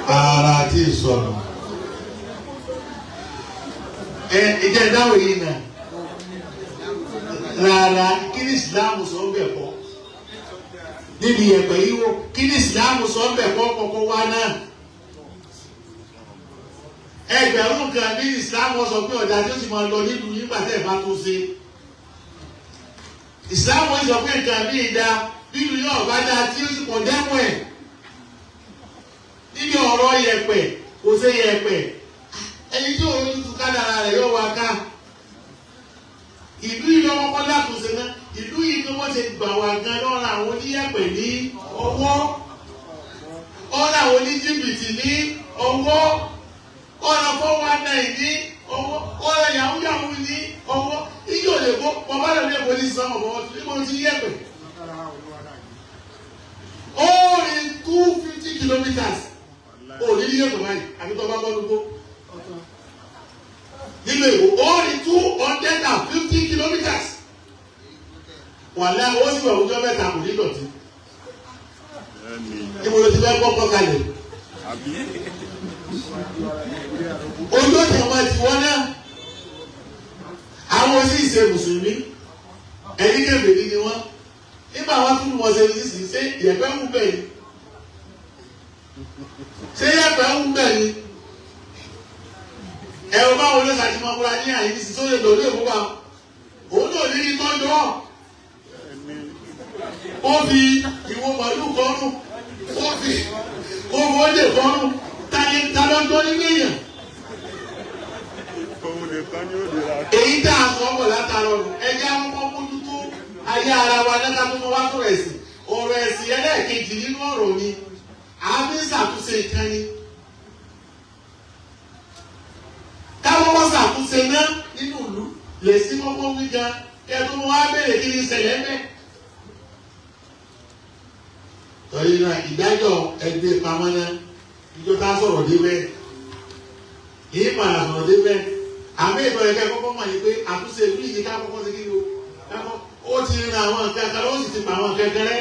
ara tí ì sọnù ìjẹ́ ìdáhùn yìí náà rárá kí ni ìsìláàmù sọ ń bẹ̀ kọ́ níbi ẹ̀pẹ̀ yìí wò kí ni ìsìláàmù sọ ń bẹ̀ kọ́ kọ́kọ́ wá náà ẹgbẹ̀rún kan ní ìsìláàmù sọ pé ọ̀dà tí ó sì máa lọ nínú nígbà tẹ́ ẹ̀ bá tó ṣe ìsìláàmù sọ pé nǹkan bí ìdá nínú yóò bá dáa tí ó sì pọ̀ dẹ́kun ẹ̀ níbi ọ̀rọ̀ yẹ̀pẹ̀ kò ṣe yẹ̀pẹ̀ ẹni tí òun tún kádàrà rẹ̀ yóò wá ká ìlú yìí lọ́wọ́ kọ́ látúnṣe náà ìlú yìí ni wọ́n ti gbà wá gan lọ́ra àwọn oníyẹ̀pẹ̀ ní ọwọ́ ọ̀rọ̀ àwọn oníjìbìtì ní ọwọ́ ọ̀rọ̀ 419 ní ọwọ́ ọ̀rọ̀ yahoo ní ọwọ́ iye ò lè kó bàbá rẹ̀ lè wọlé sọ́mọ̀ bọ́ níbo ti yẹ̀pẹ̀ ó rí 250 kilometers ó ní yẹ̀pẹ̀ báyìí àbí tó bá bọ́ lóko nínú èwo ó rí 250 kilometers wàlẹ́ ó sì wà ọjọ́ mẹ́ta kò ní dọ̀tí níbo ló ti fẹ́ gbọ́ kọ́ kalẹ̀ ojú ọ̀tí ọmọ ti wọ́n náà àwọn sì ṣe mùsùlùmí ẹ̀yìn kébèrè ni wọ́n nígbà wọn tún mọ̀ ṣe ní ṣe yẹ̀pẹ̀ ń bẹ̀ ni ṣé yẹ̀pẹ̀ ń bẹ̀ ni ẹ̀rọ báwo ló ṣàtìmọ̀ múra ní àyè ní sísọ lè lò ní ìmúwa òun náà ní tọ́jú ọ̀ ó fi ìwo màlúù kọ́rùn ó fi owó lè kọ́rùn talọ́jọ́ nínú èèyàn èyí tá a sọ ọ̀pọ̀ látara ọ̀rùn ẹjẹ́ àwọn ọmọ mójútó ayé ara wa nígbà tó mọ wá sọ̀rọ̀ ẹ̀sìn ọ̀rọ̀ ẹ̀sìn ẹlẹ́ẹ̀kejì nínú ọ̀rọ̀ ni àmì ìṣàtúnṣe ìkànnì káwọn wọ́n ṣàtúnṣe náà nínú ìlú lè sí kọ́kọ́ wí gan ẹ̀dùn wọn á bèrè kí ni ìṣẹ̀lẹ̀ mẹ́. torí náà ìdájọ́ ẹgbẹ́ pamọ́ náà ìjọba sọ̀rọ̀ débẹ̀ yìí padà sọ̀rọ̀ débẹ̀ àmì ìtọ́ ẹ̀kẹ́ kọ́kọ́ mọ̀ ní pé àtúnṣe ìlú yìí ká kọ́kọ́ sí kí ni ó ti rin àwọn nǹkan kan ó sì ti pa àwọn nǹkan kẹrẹ́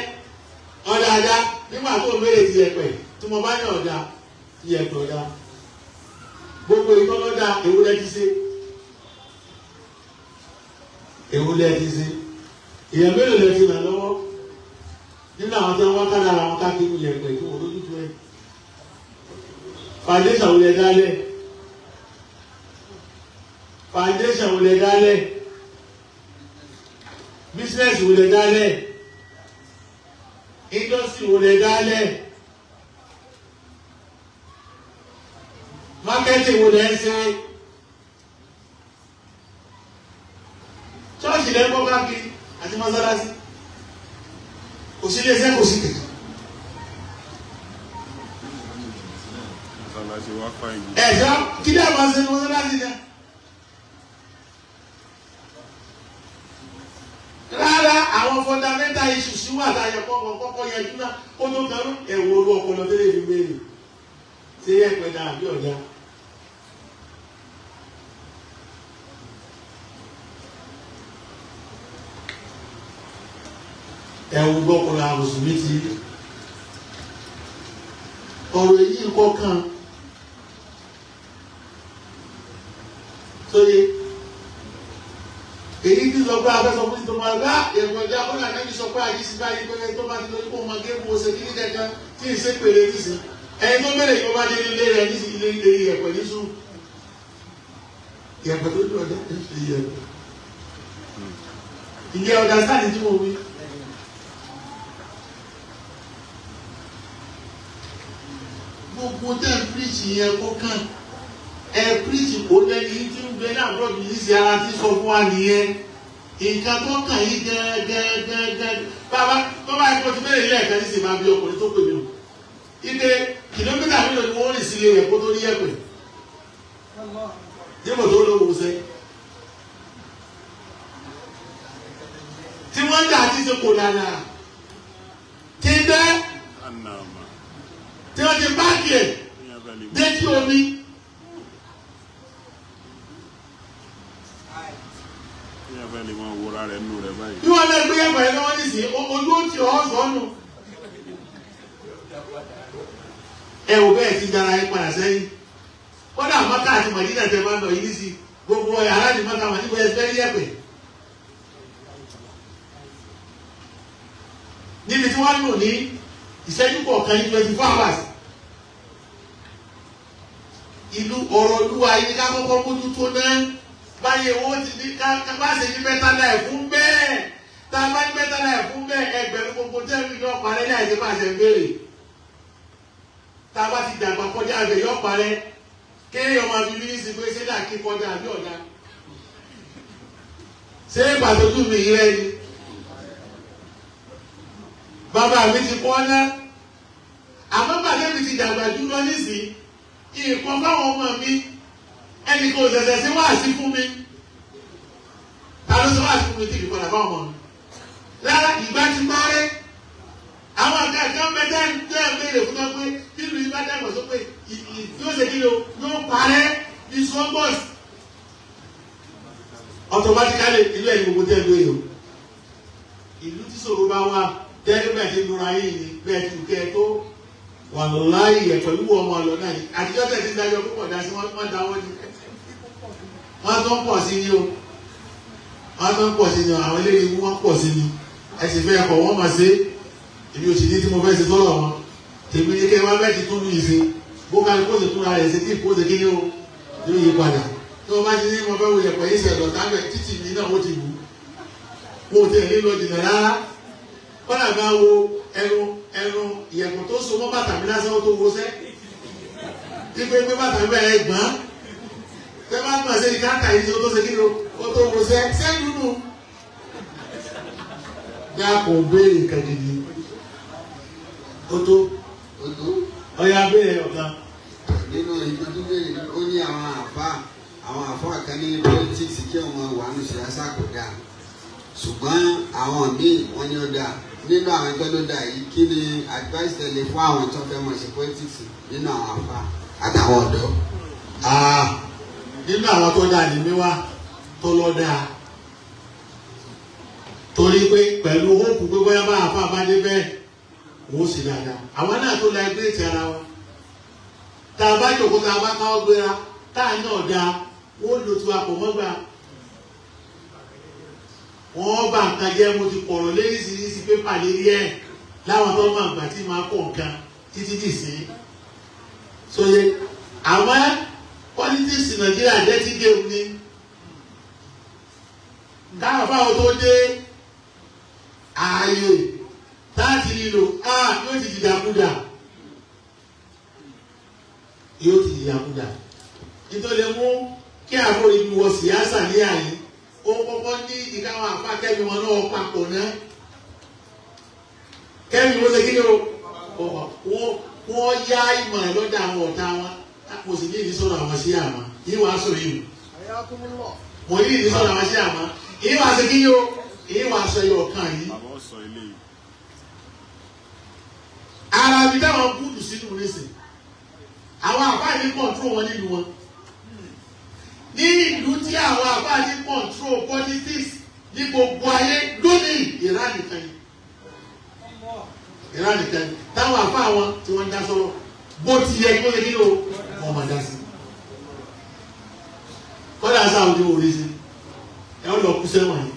ọ̀dà àdá nígbà tó ń bèrè ti ẹ̀pẹ̀ tí mo bá ní ọ̀dà ti ẹ̀pẹ̀ ọ̀dà gbogbo ìtọ́lọ́dà ewúrẹ́ ti ṣe ewúrẹ́ ti ṣe èèyàn mélòó lẹ ti ràn lọ́wọ́ nínú àwọn tí wọ́n ká lára wọn káàkiri yẹ̀pẹ̀ tó wọ́n lójú tó ẹ̀ foundation wo lẹ dálẹ̀ foundation wo lẹ dálẹ̀ business wo lẹ dálẹ̀ industry wo lẹ dálẹ̀ marketing wo lẹ ń ṣe church lẹ ń kọ́ káàkiri àti mọ́sálásí kò sí iléeṣẹ́ kò sí kẹ̀kẹ́. ẹ̀jọ́ kí ni àwọn ṣe ní mọ́sálásí náà. rárá àwọn fundamental issues wà láyé kọ́kọ́ yẹjú náà ó tó kẹrù ẹ̀wọ̀ olú ọpọlọ tẹ́lẹ̀ fi béèrè ṣé ẹ̀pẹ̀ náà àbí ọ̀dà. ẹ̀wù gbọ́kùnrin àmùsùnmí ti ọ̀rọ̀ èyí kọ̀ọ̀kan sóye èyí tí lọ bá abẹ́sọ fún ìtọ́mọ àgbà ẹ̀rọ ọjà bọ́lá náà sọ pé àyíṣí báyìí pé tó bá ti lórí kó máa gé wo ṣe kíní kankan tí ì ṣe pèlè nísìn ẹni tó bẹ̀rẹ̀ yóò bá dé ilé rẹ̀ ní ilé ìyẹ̀pẹ̀ ní sùn ìyẹ̀pẹ̀ tó dùn ọjà ìyẹ̀pẹ̀ ìyẹ̀ ọ̀dà sáà tí mo wí. gbogbo tẹ́ ẹ píríṣì yẹn kó kàn ẹ píríṣì kó lẹ́ni tí ń gbé náà lọ́dún yìí sí ara tí sọ fún wa nìyẹn nǹkan tó kàn yín gẹ́gẹ́ bàbá tó bá yẹ kó ti bẹ̀rẹ̀ ilé ẹ̀ka ní sì máa bí ọkùnrin tó pè mí o ike kìlómítà mélòó ni wọ́n rìn sílé rẹ̀ kó tó ní yẹ̀pẹ̀ nígbà tó lówó sẹ́ tí wọ́n dà àti ṣe kò dáná tí ń dẹ́ tí wọ́n ti báàkì ẹ̀ dé tí omi. Bí wọ́n lè gbé ẹ̀pẹ̀ lọ́wọ́ nísìnyí, ojú ó ti ọ̀ sọ́nù. Ẹ wò bẹ́ẹ̀ ti dára ẹ padà sẹ́yìn. Kọ́dà Mọ́kà àti Mọ̀dínà tẹ máa ń lọ yìí nísì. Gbogbo aláàdì Mọ́kà wà níbo ẹgbẹ́ rí ẹ̀pẹ̀. Níbi tí wọ́n lò ní ìṣẹ́jú kọ̀ọ̀kan ní 24 hours. Ìlú ọ̀rọ̀ olúwa yìí ká kọ́kọ́ mójútó náà. Báyìí owó ti ní ká bá ṣe ní mẹ́ta náà fún bẹ́ẹ̀ tá a bá ní mẹ́ta náà fún bẹ́ẹ̀ ẹgbẹ̀rún gbogbo tẹ́lifí yóò parẹ́ ní àìsí máa ṣe béèrè tá a bá ti dàgbà kọjá àgbẹ̀ yóò parẹ́ kéèyàn máa fi mínísì pé ṣé dà kí kọjá àbí ọ̀dà ṣé ìpàtójú mi rẹ ni bàbá mi ti kọ́ ná àmọ́ bàbá mi ti dàgbà jù lọ nísìnyí ìkan fáwọn ọmọ mi. Ẹni kò ṣẹ̀ṣẹ̀ sí wáàsí fún mi. Ta ló ṣe wáàsí fún mi tí kì í padà bá ọmọ mi? Lára ìgbà ti parẹ́. Àwọn akẹ́kọ̀ọ́ mẹ́ta ń tẹ́ béèrè fún ọ pé nínú ìgbà dàgbà sọ pé yóò ṣe kí ni o yóò parẹ́ ní sọ́mbọ̀s. Automatically ìlú ẹ̀yìn gbogbo tẹ́ lóye o. Ìlú tí ṣòro bá wà tẹ́lẹ̀ bẹ́ẹ̀ ti lura yìí ni bẹ́ẹ̀ ti kẹ́ tó wà láyé ẹ̀ pẹ̀lú ọmọ ọ̀lọ́ náà yìí. Àtijọ́ tẹ̀ ti dájọ́ púpọ̀ dá sí wọ́n dáwọ́ ni. Wọ́n tó ń pọ̀ sí ni o wọ́n tó ń pọ̀ sí ni o àwọn eléyìí mú wọ́n pọ̀ sí ni ẹ sì fẹ́ ẹ̀kọ́ wọ́n máa ṣe èmi ò sì ní tí mo fẹ́ ṣe sọ́rọ̀ wọn tèmi ní kí wọ́n bẹ́ẹ̀ ti tún ní ìṣe bó ká ní kó ṣe túnra rẹ̀ ṣe kí kó ṣe kí ni o yóò yí padà tí wọ́n bá ti ní mo fẹ́ wo yẹ̀pẹ̀ yìí ṣẹ̀dọ̀ tábẹ̀ títì mi náà ó ti wù kó o tẹ̀ nílò jìnnà rárá kọ́nà bá wo ẹnu ìyẹ̀pẹ̀ tó so mọ́ bàtà mi lásán ó tó wo sẹ́ pípé pé bàtà mi bẹ́ẹ̀ gbọ́n tẹ bá gbọ́n ṣe ní káàkà yìí tó ṣe kí ni o tó wo sẹ́ nínú. Yá kò béèrè kẹ́kẹ́dì ó tó ọ̀yà béèrè ọ̀gá. Nínú ìgbà tó béèrè ó ní àwọn àfọ́ kan ní politics kí wọ́n wà ní ṣíyásá kò dáa ṣùgbọ́n àwọn míì wọ́n ní ó dáa nínú àwọn ẹgbẹ́ ló dáa yìí kí ni advice tẹ̀lé fún àwọn tó fẹ́ mọ̀ ṣe politics nínú àwọn àfọ́ àtàwọn ọ̀dọ́. Nínú àwọn tó dáa ní míwá tó lọ dáa torí pé pẹ̀lú hóòpù pé bóyá bá àfa bá dé bẹ́ẹ̀ wọ́n sì dáadáa àwọn náà tó la ẹgbẹ́ ti ara wa tá a bá jòkó tá a bá káwọ́ gbéra tá a náà dáa wọ́n lò tí wa kò mọ́ gbà wọ́n bá nǹkan jẹ́ mo ti pọ̀rọ̀ léríṣiríṣi pépà lérí ẹ̀ láwọn tó máa gbà tí máa pọ̀ nǹkan títí dì sí sóye àwọn politics Nàìjíríà jẹ́ tí géwu ní káwọn fáwọn tó dé ààyè láti lílo yóò ti dìdàkudà nítorí mú kí àwọn ìlú wọ síyáṣà ní àyè ó kọ́kọ́ ní ìkáwọn àpá kẹ́mi wọn náà papọ̀ náà kẹ́mi wọ́n ṣe kí ni wọ́n yá ìmọ̀ lọ́dọ̀ àwọn ọ̀tá wọn kò sì ní ìdísọ̀rọ̀ àwọn sí àmọ́ yìí wàá sọ yìí mo ní ìdísọ̀rọ̀ àwọn sí àmọ́ yìí wàá ṣe kí ni èyí wàá sọ yìí ọ̀kan yìí. Ara mi dáwọn búùdù sínú nísìn àwọn àfáà ní kọ̀ǹtró wọn nínú wọn ní ìlú tí àwọn àfáà ní kọ̀ǹtró politics ní gbogbo ayé lónìí Iran nìkan ni táwọn àfáà wọn tí wọ́n ń dá sọ̀rọ̀ bó ti yẹ kó lè nílò wọn máa dá sí kọ́dà sáà ojú orí sí ẹ ó lọ kú sẹ́wọ̀n yìí.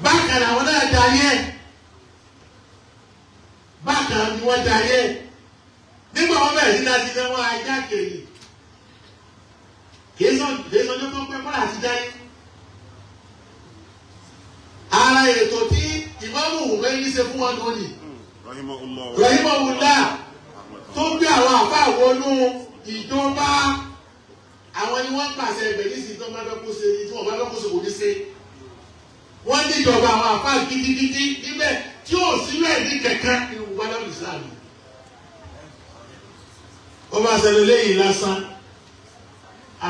Bákan àwọn náà darí ẹ̀ bákan ni wọ́n darí ẹ̀ nígbà wọn bẹ̀rẹ̀ sí láti ní wọn ajá kèrè kìí sọ ní tó pẹ́ kọ́lá ti darí. Ara ètò tí ìmáàmù Hùmẹ́ni ṣe fún wọn lónìí rahimahullah tó gbé àwọn àfa wọnú ìjọba àwọn ni wọ́n pàṣẹ ẹgbẹ̀ ní ìsìn tó bá fẹ́ kó ṣe ní tí wọ́n bá fẹ́ kó ṣe kò ní ṣe. Wọ́n ní níjọba àwọn àfá gidigidi níbẹ̀ tí ó sílẹ̀ ní kẹ̀kẹ́ ní wàlá ìsìlámù. Ó bá ṣẹlẹ̀ lẹ́yìn lásán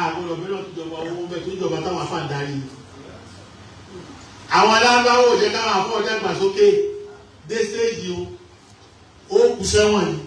àgbọ̀dọ̀ mẹ́lọ̀ tó jọba owó bẹ́ẹ̀ tó jọba táwọn afá ń darí. Àwọn alábáwò jẹ́ káwọn afọ́ ọjà gbàsókè dé stéèjì ó kù sẹ́wọ̀n ni.